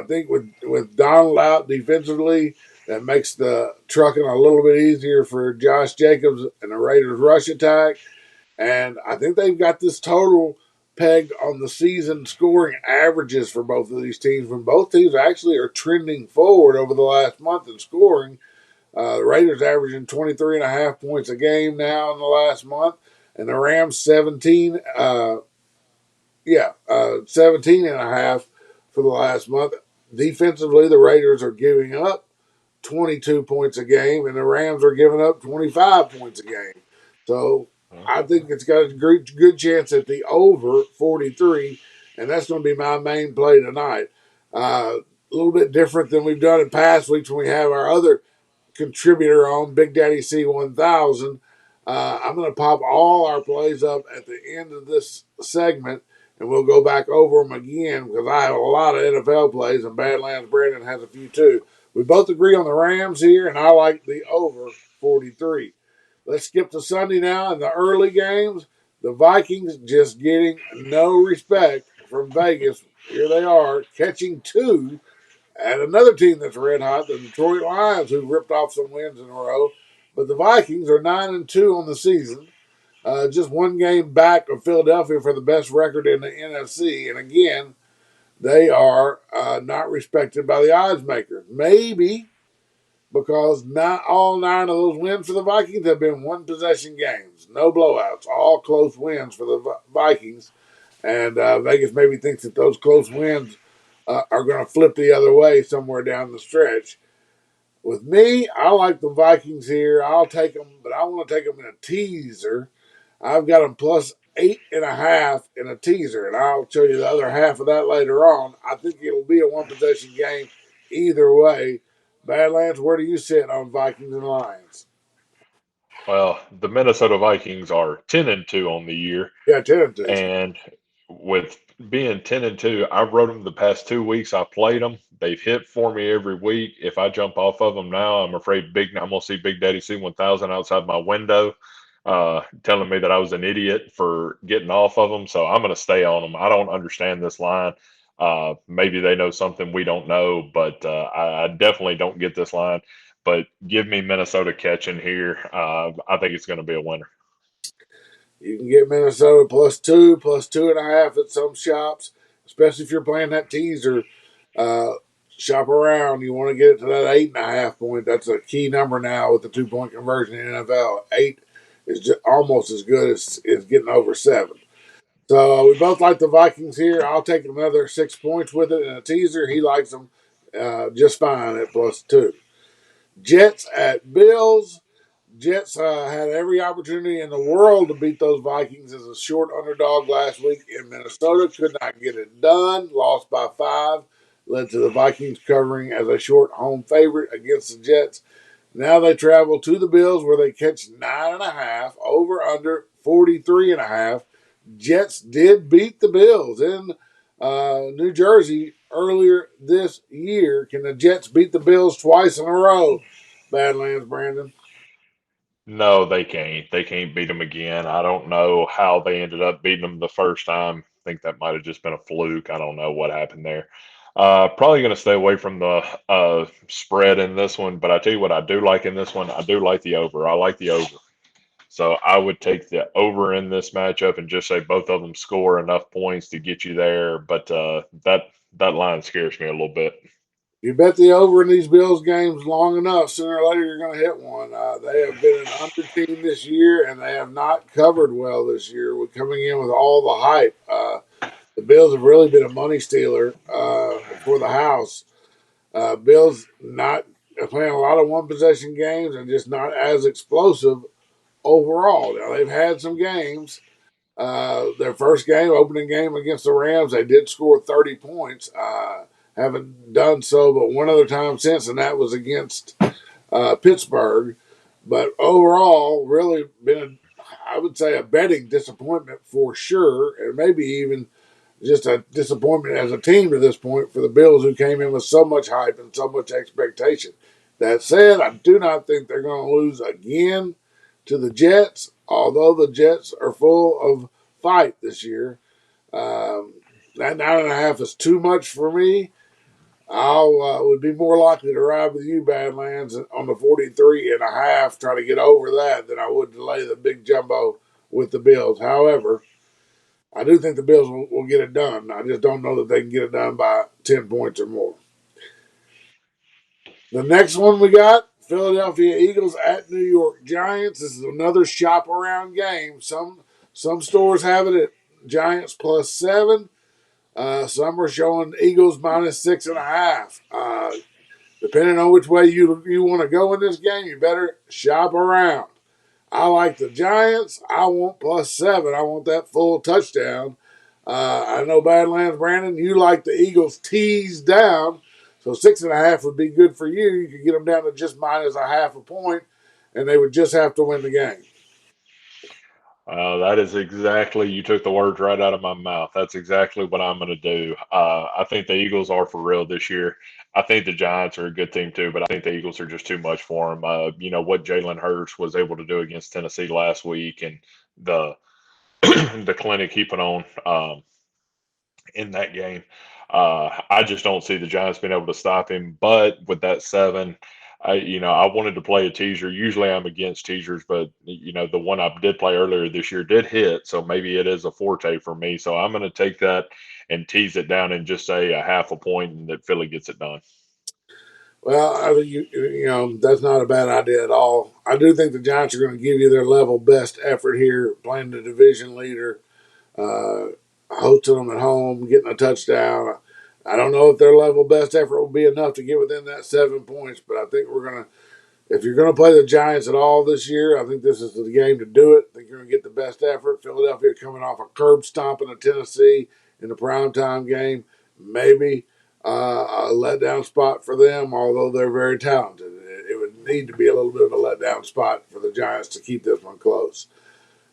think with Donald out defensively, that makes the trucking a little bit easier for Josh Jacobs and the Raiders' rush attack. And I think they've got this total pegged on the season scoring averages for both of these teams, when both teams actually are trending forward over the last month in scoring. The Raiders averaging 23.5 points a game now in the last month, and the Rams 17, 17.5 for the last month. Defensively, the Raiders are giving up 22 points a game, and the Rams are giving up 25 points a game. So I think it's got a good chance at the over 43, and that's going to be my main play tonight. A little bit different than we've done in past weeks when we have our other contributor on, Big Daddy C 1000. I'm going to pop all our plays up at the end of this segment, and we'll go back over them again because I have a lot of NFL plays, and Badlands Brandon has a few too. We both agree on the Rams here, and I like the over 43. Let's skip to Sunday now in the early games. The Vikings just getting no respect from Vegas. Here they are, catching 2 and another team that's red hot, the Detroit Lions, who ripped off some wins in a row. But the Vikings are 9-2 on the season, just 1 game back of Philadelphia for the best record in the NFC. And again, they are not respected by the odds makers. Maybe because not all 9 of those wins for the Vikings have been one possession games, no blowouts, all close wins for the Vikings. and Vegas maybe thinks that those close wins are going to flip the other way somewhere down the stretch. With me, I like the Vikings here. I'll take them, but I want to take them in a teaser. I've got them plus 8.5 in a teaser, and I'll show you the other half of that later on. I think it'll be a one possession game either way. Badlands, where do you sit on Vikings and Lions? Well, the Minnesota Vikings are 10-2 on the year, Yeah, 10-2. and with being 10-2, I've rode them the past 2 weeks. I played them. They've hit for me every week. If I jump off of them now, I'm afraid I'm gonna see Big Daddy C1000 outside my window, telling me that I was an idiot for getting off of them. So I'm gonna stay on them. I don't understand this line. Maybe they know something we don't know, but I definitely don't get this line. But give me Minnesota catching here. I think it's going to be a winner. You can get Minnesota +2, +2.5 at some shops, especially if you're playing that teaser. Uh, Shop around. You want to get it to that 8.5 point. That's a key number now with the 2 point conversion in the NFL. 8 is just almost as good as getting over 7. So we both like the Vikings here. I'll take another 6 points with it in a teaser. He likes them just fine at +2. Jets at Bills. Jets had every opportunity in the world to beat those Vikings as a short underdog last week in Minnesota. Could not get it done. Lost by 5. Led to the Vikings covering as a short home favorite against the Jets. Now they travel to the Bills where they catch 9.5. Over under 43.5. Jets did beat the Bills in New Jersey earlier this year. Can the Jets beat the Bills twice in a row? Badlands, Brandon. No, they can't. They can't beat them again. I don't know how they ended up beating them the first time. I think that might have just been a fluke. I don't know what happened there. Probably going to stay away from the spread in this one, but I tell you what I do like in this one. I do like the over. I like the over. So I would take the over in this matchup and just say both of them score enough points to get you there. But that line scares me a little bit. You bet the over in these Bills games long enough, sooner or later you're going to hit one. They have been an under team this year, and they have not covered well this year. With coming in with all the hype, the Bills have really been a money stealer for the house. Bills not playing a lot of one possession games and just not as explosive overall. Now they've had some games. Their first game, opening game against the Rams, they did score 30 points. Haven't done so, but one other time since, and that was against Pittsburgh. But overall, really been, I would say, a betting disappointment for sure, and maybe even just a disappointment as a team to this point for the Bills, who came in with so much hype and so much expectation. That said, I do not think they're going to lose again to the Jets, although the Jets are full of fight this year. That 9.5 is too much for me. I would be more likely to ride with you, Badlands, on the 43.5, try to get over that, than I would delay the big jumbo with the Bills. However, I do think the Bills will get it done. I just don't know that they can get it done by 10 points or more. The next one we got Philadelphia Eagles at New York Giants. This is another shop around game. Some stores have it at Giants +7. Some are showing Eagles -6.5. Depending on which way you want to go in this game, you better shop around. I like the Giants. I want +7. I want that full touchdown. I know Badlands, Brandon, you like the Eagles teased down. So 6.5 would be good for you. You could get them down to just -0.5 point, and they would just have to win the game. That is exactly, you took the words right out of my mouth. That's exactly what I'm going to do. I think the Eagles are for real this year. I think the Giants are a good team too, but I think the Eagles are just too much for them. You know what Jalen Hurts was able to do against Tennessee last week, and the the clinic he put on in that game. I just don't see the Giants being able to stop him. But with that 7, I wanted to play a teaser. Usually I'm against teasers, but the one I did play earlier this year did hit, so maybe it is a forte for me. So I'm going to take that and tease it down and just say a half a point and that Philly gets it done. Well, I think that's not a bad idea at all. I do think the Giants are going to give you their level best effort here, playing the division leader. hosting them at home, getting a touchdown. I don't know if their level best effort will be enough to get within that 7 points, but I think we're gonna. If you're going to play the Giants at all this year, I think this is the game to do it. I think you're going to get the best effort. Philadelphia coming off a curb stomping of Tennessee in the primetime game. Maybe a letdown spot for them, although they're very talented. It would need to be a little bit of a letdown spot for the Giants to keep this one close.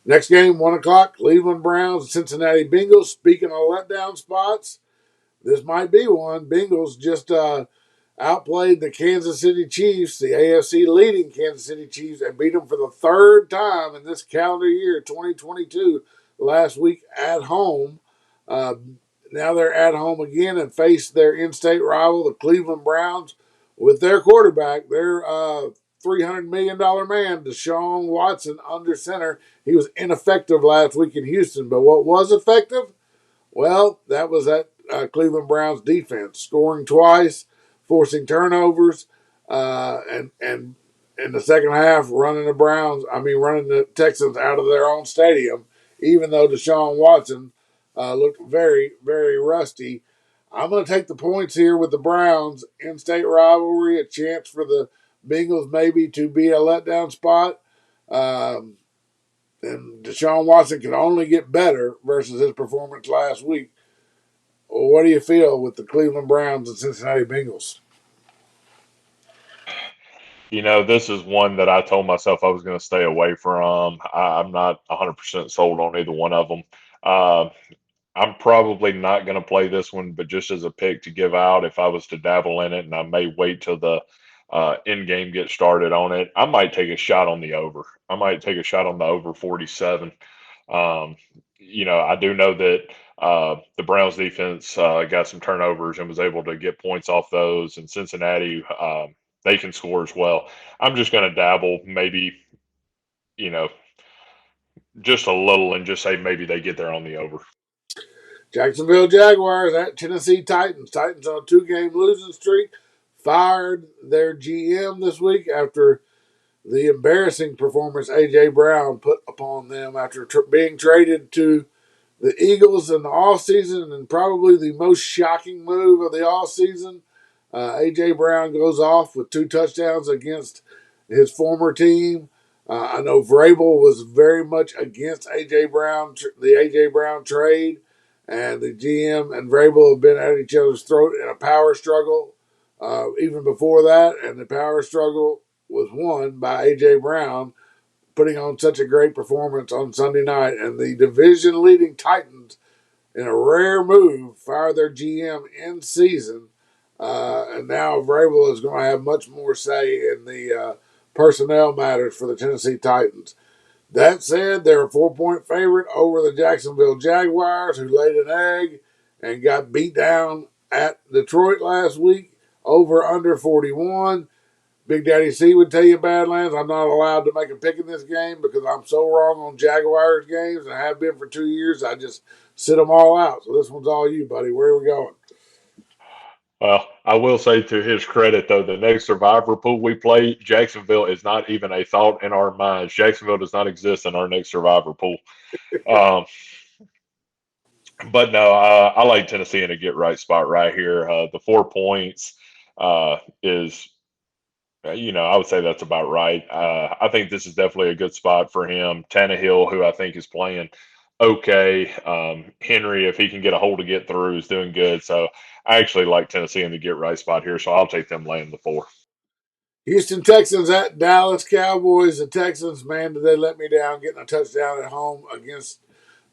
Next game, 1 o'clock, Cleveland Browns, Cincinnati Bengals. Speaking of letdown spots, this might be one. Bengals just outplayed the Kansas City Chiefs, the AFC leading Kansas City Chiefs, and beat them for the third time in this calendar year, 2022, last week at home. Uh, Now they're at home again and face their in-state rival, the Cleveland Browns, with their quarterback, their $300 million man, Deshaun Watson, under center. He was ineffective last week in Houston, but what was effective? Well, that was that Cleveland Browns defense, scoring twice, forcing turnovers, and in the second half, running the Texans out of their own stadium. Even though Deshaun Watson looked very, very rusty, I'm going to take the points here with the Browns. In-state rivalry, a chance for the Bengals maybe to be a letdown spot. Um, and Deshaun Watson can only get better versus his performance last week. Well, what do you feel with the Cleveland Browns and Cincinnati Bengals? This is one that I told myself I was going to stay away from. I'm not 100% sold on either one of them. Uh, I'm probably not going to play this one, but just as a pick to give out, if I was to dabble in it, and I may wait till the end game gets started on it, I might take a shot on the over. I might take a shot on the over 47. Um, I do know that the Browns defense got some turnovers and was able to get points off those, and Cincinnati, they can score as well. I'm just going to dabble, maybe, you know, just a little, and just say maybe they get there on the over. Jacksonville Jaguars at Tennessee Titans. Titans on a 2-game losing streak. Fired their GM this week after the embarrassing performance A.J. Brown put upon them after being traded to the Eagles in the offseason, and probably the most shocking move of the offseason. A.J. Brown goes off with 2 touchdowns against his former team. I know Vrabel was very much against A.J. Brown, the A.J. Brown trade, and the GM and Vrabel have been at each other's throat in a power struggle even before that, and the power struggle was won by A.J. Brown putting on such a great performance on Sunday night, and the division leading Titans, in a rare move, fired their GM in season. And now Vrabel is going to have much more say in the personnel matters for the Tennessee Titans. That said, they're a 4-point favorite over the Jacksonville Jaguars, who laid an egg and got beat down at Detroit last week. Over under 41. Big Daddy C would tell you, Badlands, I'm not allowed to make a pick in this game because I'm so wrong on Jaguars games and I have been for 2 years. I just sit them all out. So this one's all you, buddy. Where are we going? Well, I will say to his credit, though, the next survivor pool we play, Jacksonville is not even a thought in our minds. Jacksonville does not exist in our next survivor pool. Um, but no, I like Tennessee in a get right spot right here. The 4 points is, I would say that's about right. I think this is definitely a good spot for him. Tannehill, who I think is playing okay. Henry, if he can get a hold to get through, is doing good. So I actually like Tennessee in the get right spot here. So I'll take them laying the 4. Houston Texans at Dallas Cowboys. The Texans, man, did they let me down getting a touchdown at home against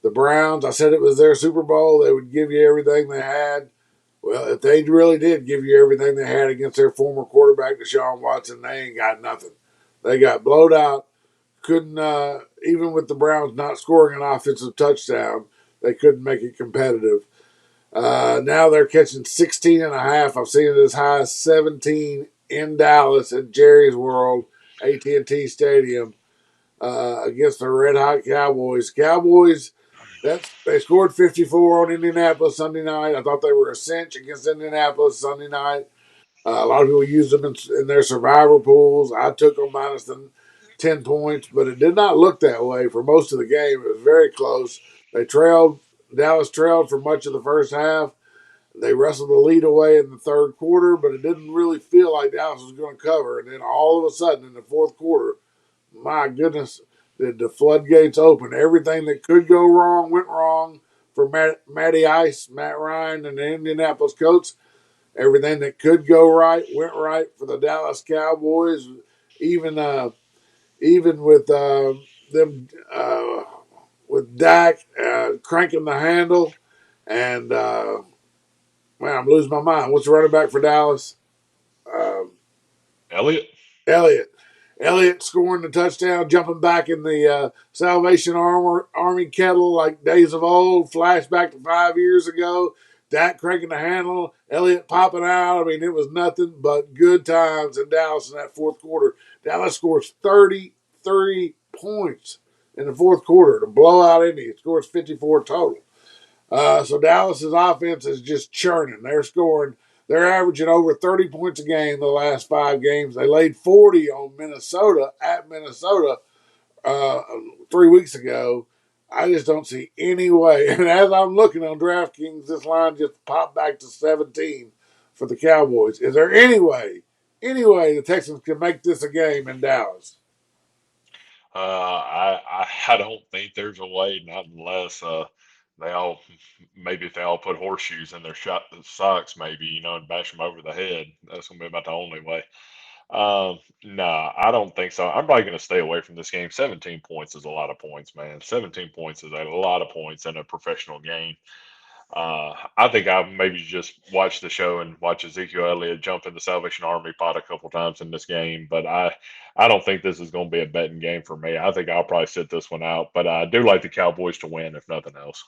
the Browns. I said it was their Super Bowl. They would give you everything they had. Well, if they really did give you everything they had against their former quarterback, Deshaun Watson, they ain't got nothing. They got blowed out. Couldn't, even with the Browns not scoring an offensive touchdown, they couldn't make it competitive. Now they're catching 16 and a half. I've seen it as high as 17 in Dallas at Jerry's World, AT&T Stadium, against the Red Hot Cowboys. Cowboys, they scored 54 on Indianapolis Sunday night. I thought they were a cinch against Indianapolis Sunday night. A lot of people use them in their survivor pools. I took them minus the 10 points, but it did not look that way for most of the game. It was very close. They trailed Dallas trailed for much of the first half. They wrestled the lead away in the third quarter, but it didn't really feel like Dallas was going to cover. And then all of a sudden in the fourth quarter, my goodness, did the floodgates open. Everything that could go wrong went wrong for Matty Ice, Matt Ryan, and the Indianapolis Colts. Everything that could go right went right for the Dallas Cowboys. Even even with them with Dak cranking the handle, and man, I'm losing my mind. What's the running back for Dallas? Um, Elliott. Elliott. Elliott scoring the touchdown, jumping back in the Salvation Army kettle like days of old. Flashback to 5 years ago. Dak cranking the handle. Elliott popping out. I mean, it was nothing but good times in Dallas in that fourth quarter. Dallas scores 33 points in the fourth quarter to blow out Indy. It scores 54 total. So Dallas's offense is just churning. They're scoring. They're averaging over 30 points a game the last 5 games. They laid 40 on Minnesota at Minnesota uh, 3 weeks ago. I just don't see any way. And as I'm looking on DraftKings, this line just popped back to 17 for the Cowboys. Is there any way the Texans can make this a game in Dallas? I don't think there's a way, not unless they all maybe if they all put horseshoes in their socks, maybe and bash them over the head. That's gonna be about the only way. Nah, I don't think so. I'm probably gonna stay away from this game. 17 points is a lot of points, man. 17 points is a lot of points in a professional game. I think I maybe just watch the show and watch Ezekiel Elliott jump in the Salvation Army pot a couple times in this game, but I don't think this is going to be a betting game for me. I think I'll probably sit this one out, but I do like the Cowboys to win if nothing else.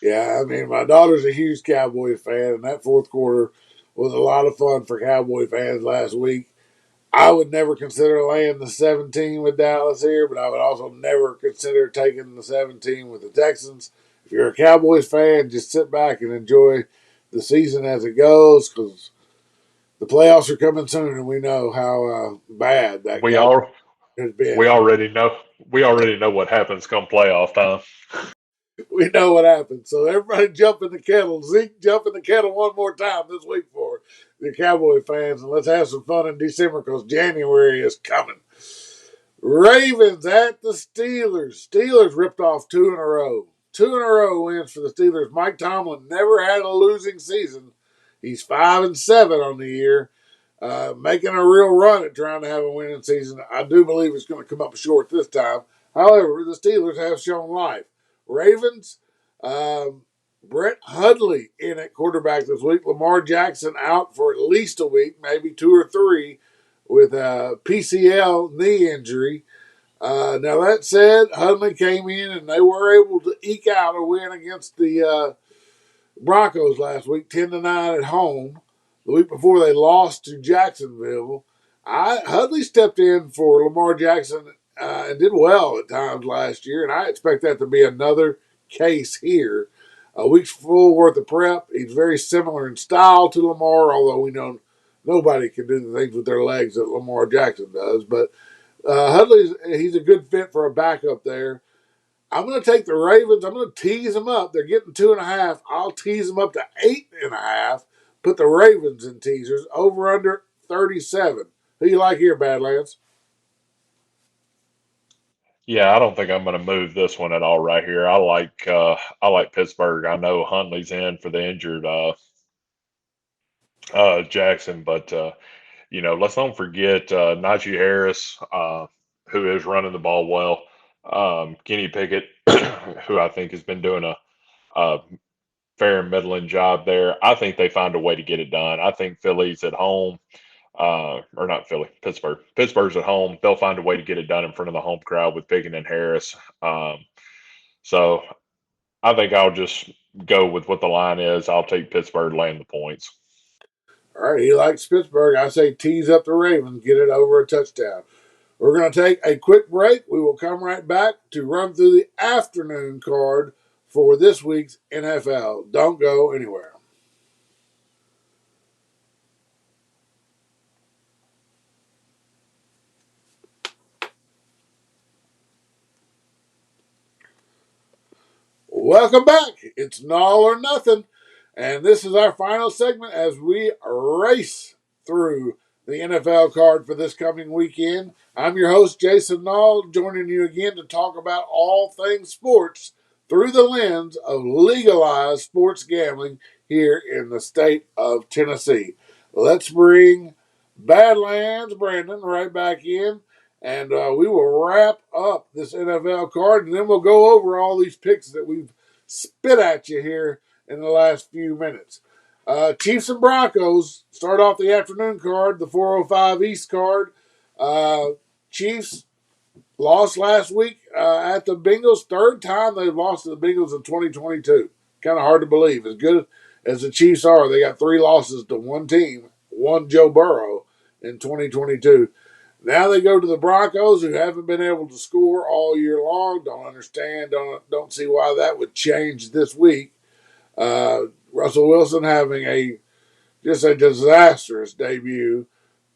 Yeah, I mean, my daughter's a huge Cowboy fan, and that fourth quarter was a lot of fun for Cowboy fans last week. I would never consider laying the 17 with Dallas here, but I would also never consider taking the 17 with the Texans. If you're a Cowboys fan, just sit back and enjoy the season as it goes because the playoffs are coming soon, and we know how bad that We Cowboy all has we been. already know we already know what happens come playoff time. We know what happened. So everybody jump in the kettle. Zeke, jump in the kettle one more time this week for the Cowboy fans, and let's have some fun in December because January is coming. Ravens at the Steelers. Steelers ripped off 2 in a row. 2 in a row wins for the Steelers. Mike Tomlin never had a losing season. He's 5-7 on the year, making a real run at trying to have a winning season. I do believe it's going to come up short this time. However, the Steelers have shown life. Ravens, um, Brett Hundley in at quarterback this week. Lamar Jackson out for at least a week, maybe 2 or 3, with a PCL knee injury. Now that said, Hundley came in and they were able to eke out a win against the Broncos last week, 10-9 at home. The week before they lost to Jacksonville. Hudley stepped in for Lamar Jackson and did well at times last year, and I expect that to be another case here. A week's full worth of prep. He's very similar in style to Lamar, although we know nobody can do the things with their legs that Lamar Jackson does. But he's a good fit for a backup there. I'm going to take the Ravens. I'm going to tease them up. They're getting 2.5. I'll tease them up to 8.5. Put the Ravens in teasers over under 37. Who you like here, Badlands? Yeah, I don't think I'm going to move this one at all right here. I like Pittsburgh. I know Huntley's in for the injured Jackson, but let's don't forget Najee Harris, who is running the ball well. Kenny Pickett, who I think has been doing a fair and middling job there. I think they find a way to get it done. I think Philly's at home, or not Philly, Pittsburgh. Pittsburgh's at home. They'll find a way to get it done in front of the home crowd with Pickett and Harris. So I think I'll just go with what the line is. I'll take Pittsburgh laying the points. All right, he likes Pittsburgh. I say tease up the Ravens, get it over a touchdown. We're going to take a quick break. We will come right back to run through the afternoon card for this week's NFL. Don't go anywhere. Welcome back. It's Nall or Nothing. And this is our final segment as we race through the NFL card for this coming weekend. I'm your host, Jason Nall, joining you again to talk about all things sports through the lens of legalized sports gambling here in the state of Tennessee. Let's bring Badlands Brandon right back in, and we will wrap up this NFL card, and then we'll go over all these picks that we've spit at you here in the last few minutes. Chiefs and Broncos start off the afternoon card, the 405 East card. Chiefs lost last week at the Bengals. Third time they've lost to the Bengals in 2022. Kind of hard to believe. As good as the Chiefs are, they got 3 losses to one team, one Joe Burrow in 2022. Now they go to the Broncos, who haven't been able to score all year long. Don't understand. Don't see why that would change this week. Russell Wilson having just a disastrous debut.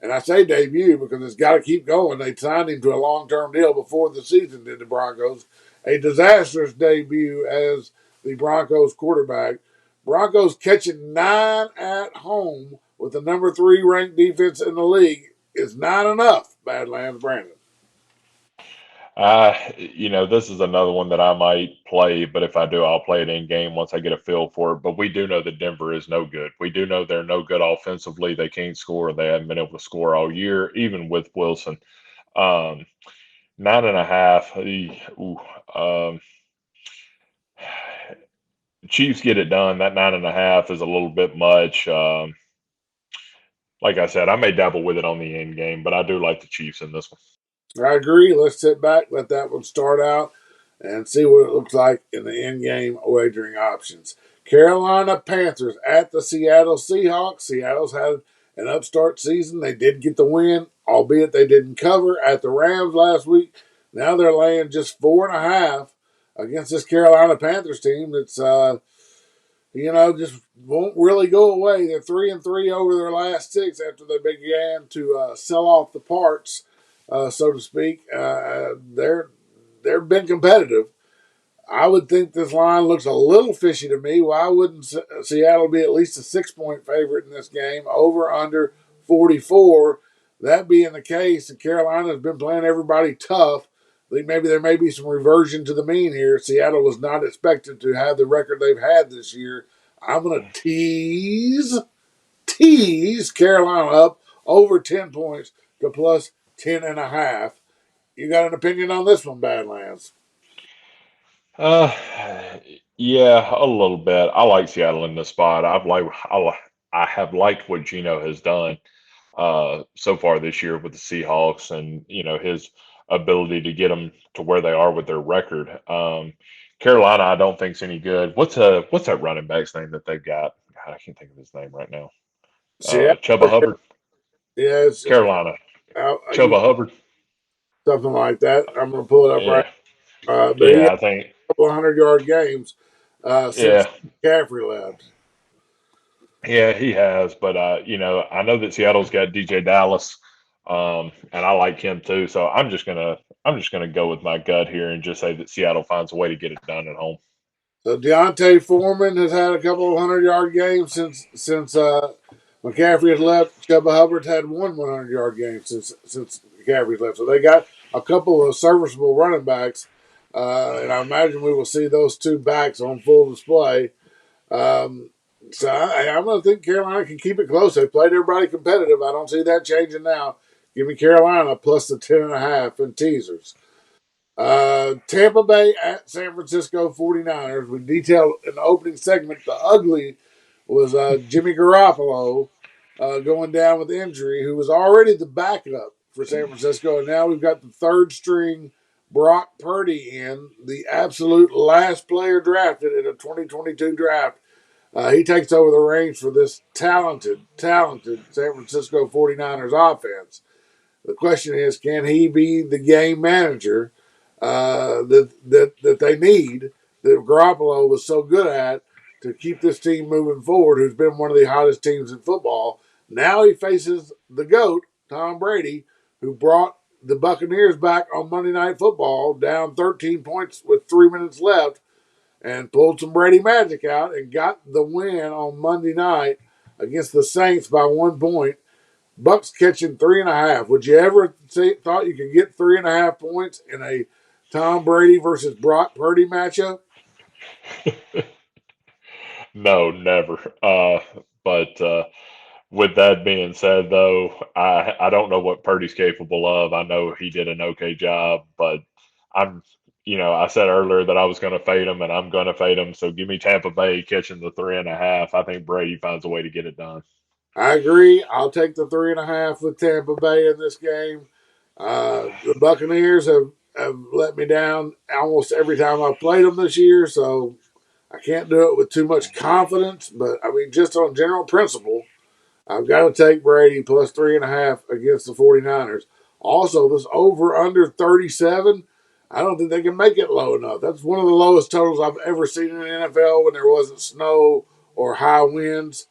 And I say debut because it's got to keep going. They signed him to a long-term deal before the season, did the Broncos. A disastrous debut as the Broncos quarterback. Broncos catching 9 at home with the number 3 ranked defense in the league is not enough, Badlands Brandon. This is another one that I might play, but if I do, I'll play it in game once I get a feel for it. But we do know that Denver is no good. We do know they're no good offensively. They can't score. They haven't been able to score all year, even with Wilson. Um, 9.5. Chiefs get it done. That 9.5 is a little bit much. Like I said, I may dabble with it on the end game, but I do like the Chiefs in this one. I agree. Let's sit back, let that one start out, and see what it looks like in the in-game wagering options. Carolina Panthers at the Seattle Seahawks. Seattle's had an upstart season. They did get the win, albeit they didn't cover at the Rams last week. Now they're laying just 4.5 against this Carolina Panthers team that's just won't really go away. They're 3-3 over their last 6 after they began to sell off the parts, so to speak. They've been competitive. I would think this line looks a little fishy to me. Why wouldn't Seattle be at least a 6-point favorite in this game? Over under 44. That being the case, and Carolina's been playing everybody tough. I think maybe there may be some reversion to the mean here. Seattle was not expected to have the record they've had this year. I'm going to tease Carolina up over 10 points to plus 10.5. You got an opinion on this one, Badlands? Uh, yeah, a little bit. I like Seattle in this spot. I have liked what Gino has done so far this year with the Seahawks, and his ability to get them to where they are with their record. Carolina, I don't think's any good. What's that running back's name that they've got? God, I can't think of his name right now. Seattle, Chuba Hubbard, yeah, Carolina. Chuba Hubbard. something like that. I'm going to pull it up right. Yeah, But he had yeah, I think. a couple of 100-yard games since Yeah, McCaffrey left. yeah, he has, but I know that Seattle's got DJ Dallas, and I like him too. So I'm just gonna go with my gut here and just say that Seattle finds a way to get it done at home. So Deontay Foreman has had a couple of 100-yard games since McCaffrey has left. Chuba Hubbard's had one 100-yard game since McCaffrey's left. So they got a couple of serviceable running backs, and I imagine we will see those two backs on full display. I'm going to think Carolina can keep it close. They played everybody competitive. I don't see that changing now. Give me Carolina plus the 10.5 in teasers. Tampa Bay at San Francisco 49ers. We detailed in the opening segment the ugly was Jimmy Garoppolo going down with injury, who was already the backup for San Francisco. And now we've got the third string Brock Purdy in, the absolute last player drafted in a 2022 draft. He takes over the reins for this talented San Francisco 49ers offense. The question is, can he be the game manager that they need, that Garoppolo was so good at, to keep this team moving forward, who's been one of the hottest teams in football? Now he faces the GOAT, Tom Brady, who brought the Buccaneers back on Monday Night Football down 13 points with 3 minutes left. and pulled some Brady magic out and got the win on Monday night against the Saints by 1 point. Bucks catching 3.5. Would you ever thought you could get 3.5 points in a Tom Brady versus Brock Purdy matchup? No, never. But with that being said, though, I don't know what Purdy's capable of. I know he did an okay job, but I'm, I said earlier that I was going to fade him, and I'm going to fade him. So give me Tampa Bay catching the 3.5. I think Brady finds a way to get it done. I agree. I'll take the 3.5 with Tampa Bay in this game. The Buccaneers have let me down almost every time I've played them this year, so I can't do it with too much confidence. But I mean, just on general principle, I've got to take Brady plus 3.5 against the 49ers. Also, this over under 37, I don't think they can make it low enough. That's one of the lowest totals I've ever seen in the NFL when there wasn't snow or high winds.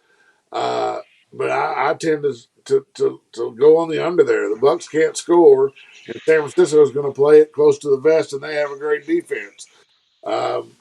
Uh, but I tend to go on the under there. The Bucks can't score, and San Francisco is going to play it close to the vest, and they have a great defense.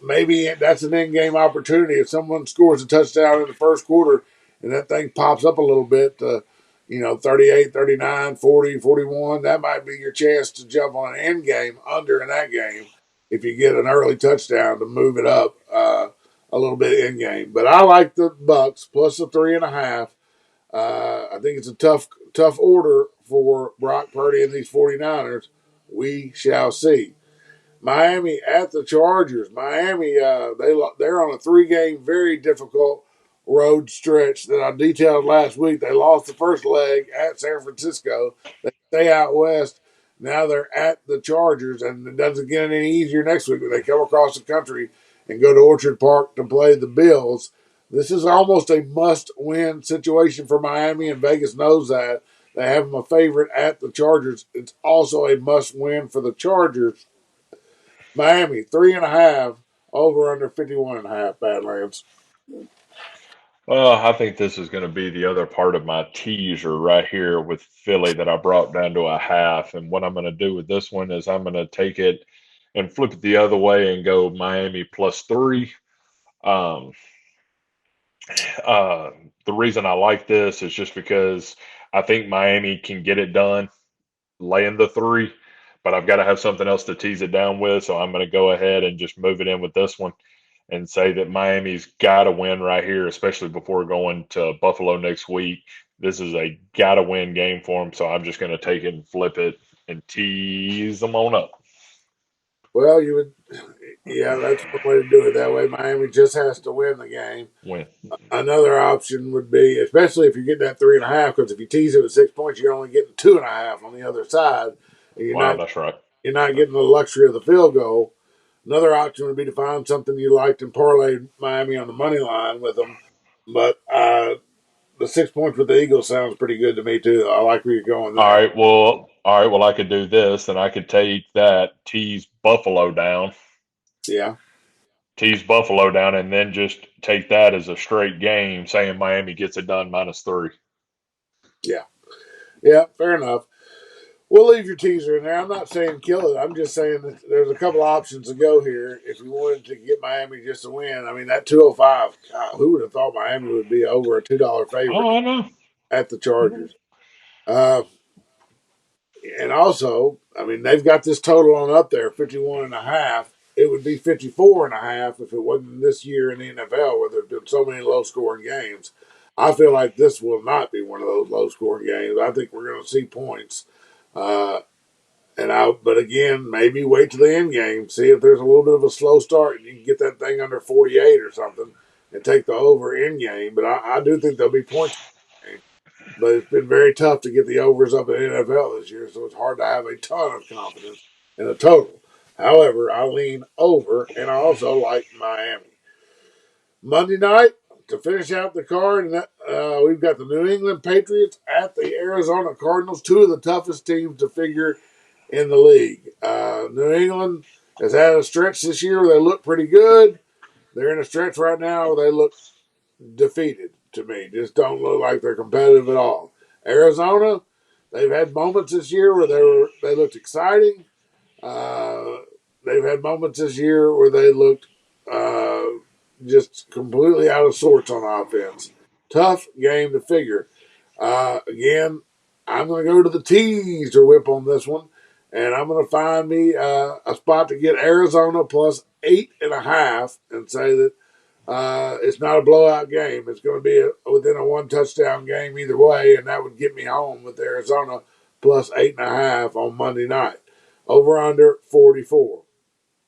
Maybe that's an in-game opportunity. If someone scores a touchdown in the first quarter and that thing pops up a little bit, 38, 39, 40, 41, that might be your chance to jump on an end game under in that game if you get an early touchdown to move it up a little bit in game. But I like the Bucks plus the 3.5. I think it's a tough order for Brock Purdy and these 49ers. We shall see. Miami at the Chargers. Miami, they're on a 3-game, very difficult road stretch that I detailed last week. They lost the first leg at San Francisco. They stay out west. Now they're at the Chargers, and it doesn't get any easier next week when they come across the country and go to Orchard Park to play the Bills. This is almost a must-win situation for Miami, and Vegas knows that. They have them a favorite at the Chargers. It's also a must-win for the Chargers. Miami, 3.5, over under 51.5, Badlands. Well, I think this is going to be the other part of my teaser right here with Philly that I brought down to a half. And what I'm going to do with this one is I'm going to take it and flip it the other way and go Miami plus 3. Um, uh, the reason I like this is just because I think Miami can get it done laying the 3, but I've got to have something else to tease it down with. So I'm going to go ahead and just move it in with this one and say that Miami's got to win right here, especially before going to Buffalo next week. This is a got to win game for them. So I'm just going to take it and flip it and tease them on up. Well, yeah, that's one way to do it. That way, Miami just has to win the game. Win. Another option would be, especially if you get that 3.5, because if you tease it with 6 points, you're only getting 2.5 on the other side, and Wow, that's right. you're not getting the luxury of the field goal. Another option would be to find something you liked and parlay Miami on the money line with them. But the 6 points with the Eagles sounds pretty good to me too. I like where you're going All there. right. Well, all right. Well, I could do this, and I could take that, Yeah, tease Buffalo down, and then just take that as a straight game, saying Miami gets it done minus 3. yeah, yeah. Fair enough. We'll leave your teaser in there. I'm not saying kill it. I'm just saying that there's a couple options to go here if you wanted to get Miami just to win. I mean, that 205, God, who would have thought Miami would be over a $2 favorite Oh, I know. at the Chargers? Uh, and also, I mean, they've got this total on up there, 51.5. It would be 54.5 if it wasn't this year in the NFL where there's been so many low scoring games. I feel like this will not be one of those low scoring games. I think we're going to see points. Uh, but again, maybe wait to the end game, see if there's a little bit of a slow start and you can get that thing under 48 or something and take the over in game. But I do think there'll be points in the game. But it's been very tough to get the overs up in the NFL this year, so it's hard to have a ton of confidence in a total. However, I lean over, and I also like Miami. Monday night, to finish out the card, we've got the New England Patriots at the Arizona Cardinals, two of the toughest teams to figure in the league. New England has had a stretch this year where they look pretty good. They're in a stretch right now where they look defeated to me. Just don't look like they're competitive at all. Arizona, they've had moments this year where they looked exciting. Uh, they've had moments this year where they looked uh, just completely out of sorts on offense. Tough game to figure. Again, I'm going to go to the teaser whip on this one, and I'm going to find me a spot to get Arizona plus 8.5 and say that it's not a blowout game. It's going to be within a one touchdown game either way, and that would get me home with Arizona plus 8.5 on Monday night. Over under 44.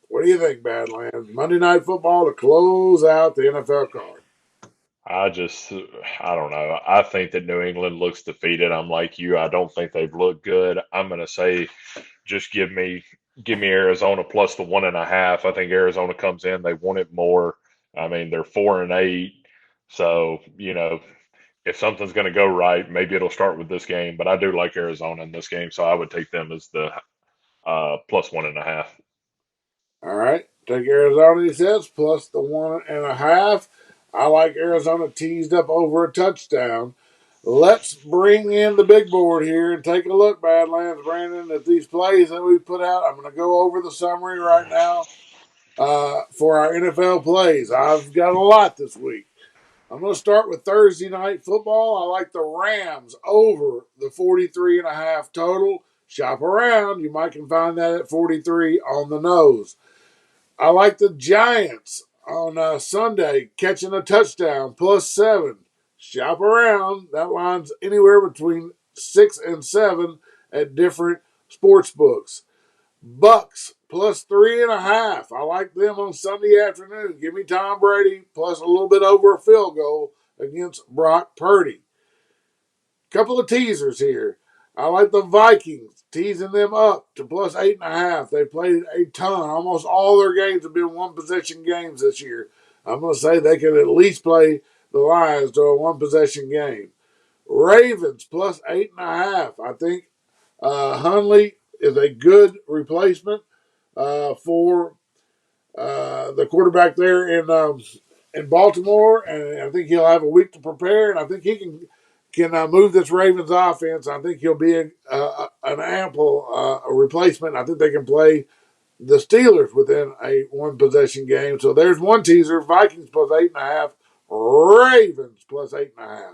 What do you think, Badlands? Monday Night Football to close out the NFL card. I just, I don't know. I think that New England looks defeated. I'm like you. I don't think they've looked good. I'm going to say, just give me Arizona plus the 1.5. I think Arizona comes in. They want it more. I mean, they're 4-8. So, if something's going to go right, maybe it'll start with this game. But I do like Arizona in this game, so I would take them as the plus 1.5. All right. Take Arizona, he says, plus the 1.5. I like Arizona teased up over a touchdown. Let's bring in the big board here and take a look, Badlands, Brandon, at these plays that we put out. I'm going to go over the summary right now for our NFL plays. I've got a lot this week. I'm going to start with Thursday night football. I like the Rams over the 43.5 total. Shop around. You might can find that at 43 on the nose. I like the Giants on Sunday catching a touchdown plus 7. Shop around. That line's anywhere between 6 and 7 at different sports books. Bucks plus 3.5. I like them on Sunday afternoon. Give me Tom Brady plus a little bit over a field goal against Brock Purdy. Couple of teasers here. I like the Vikings teasing them up to plus 8.5. They played a ton. Almost all their games have been one possession games this year. I'm going to say they can at least play the Lions to a one possession game. Ravens plus 8.5. I think Hundley is a good replacement for the quarterback there in Baltimore, and I think he'll have a week to prepare, and I think he can move this Ravens offense. I think he'll be an ample replacement. I think they can play the Steelers within a one possession game. So there's one teaser: Vikings plus 8.5, Ravens plus 8.5.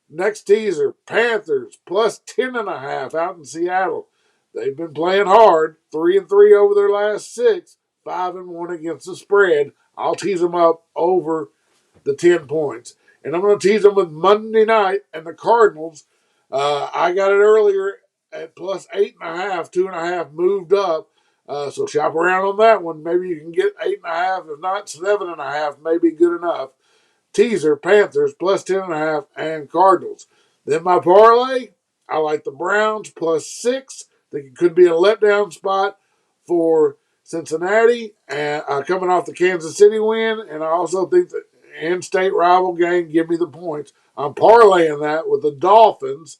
Next teaser, Panthers plus 10.5 out in Seattle. They've been playing hard, 3-3 over their last 6, 5-1 against the spread. I'll tease them up over the 10 points. And I'm going to tease them with Monday night and the Cardinals. I got it earlier at plus 8.5, 2.5 moved up. So shop around on that one. Maybe you can get 8.5, if not 7.5, maybe good enough. Teaser, Panthers plus 10.5 and Cardinals. Then my parlay, I like the Browns plus 6. Think it could be a letdown spot for Cincinnati and coming off the Kansas City win. And I also think that in-state rival game, give me the points. I'm parlaying that with the Dolphins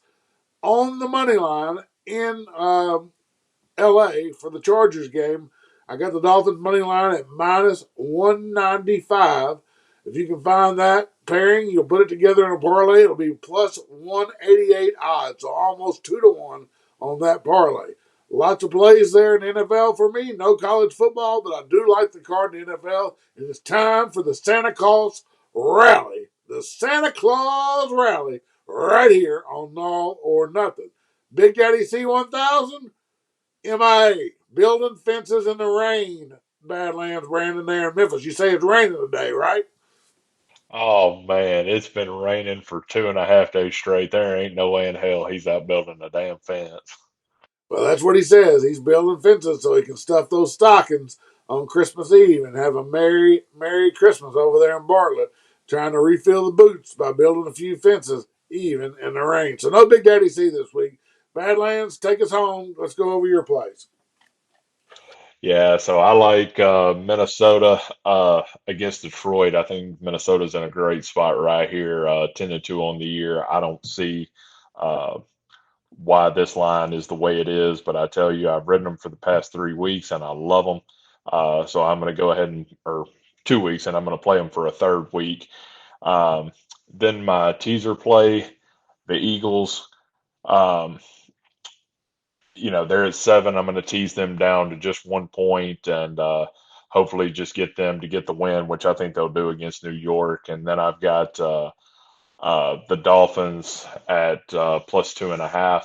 on the money line in LA for the Chargers game. I got the Dolphins money line at minus 195. If you can find that pairing, you'll put it together in a parlay. It'll be plus 188 odds, so almost 2-1 on that parlay. Lots of plays there in the NFL for me. No college football, but I do like the card in the NFL. And it's time for the Santa Claus rally. The Santa Claus rally right here on Nall or Nothing. Big Daddy C1000, MIA, building fences in the rain. Badlands, Brandon, there in Memphis. You say it's raining today, right? Oh man, it's been raining for 2.5 days straight. There ain't no way in hell he's out building a damn fence. Well, that's what he says. He's building fences so he can stuff those stockings on Christmas Eve and have a Merry Christmas over there in Bartlett, trying to refill the boots by building a few fences, even in the rain. So no Big Daddy C this week. Badlands, take us home. Let's go over your place. Yeah, so I like Minnesota against Detroit. I think Minnesota's in a great spot right here, 10-2 on the year. I don't see uh, why this line is the way it is, but I tell you, I've ridden them for the past 3 weeks and I love them. So I'm going to go ahead and, or 2 weeks, and I'm going to play them for a third week. Um, then my teaser play, the Eagles. Um, they're at 7. I'm going to tease them down to just 1 point, and hopefully just get them to get the win, which I think they'll do against New York. And then I've got the Dolphins at +2.5.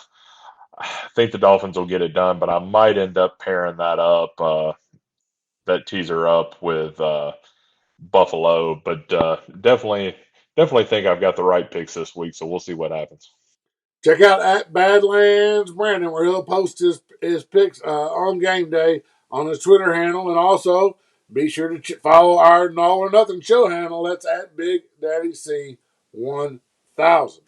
I think the Dolphins will get it done, but I might end up pairing that teaser up with Buffalo. But definitely think I've got the right picks this week. So we'll see what happens. Check out at Badlands Brandon, where he'll post his picks on game day on his Twitter handle. And also be sure to follow our Nall or Nuthin show handle. That's at Big Daddy C 1000.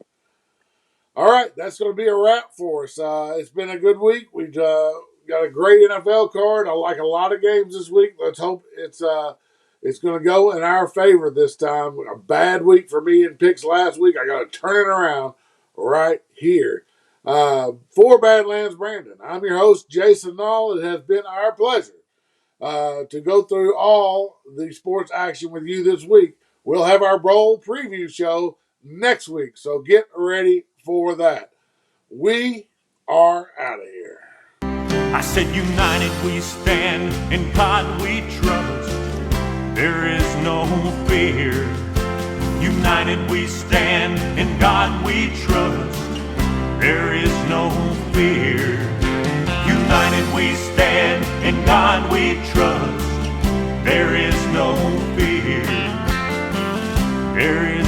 All right, that's going to be a wrap for us. It's been a good week. We've got a great NFL card. I like a lot of games this week. Let's hope it's going to go in our favor this time. A bad week for me in picks last week. I got to turn it around right here. For Badlands Brandon, I'm your host, Jason Nall. It has been our pleasure to go through all the sports action with you this week. We'll have our bowl preview show next week, so get ready for that. We are out of here. I said, united we stand, in God we trust. There is no fear. United we stand, in God we trust. There is no fear. United we stand, in God we trust. There is no fear. There is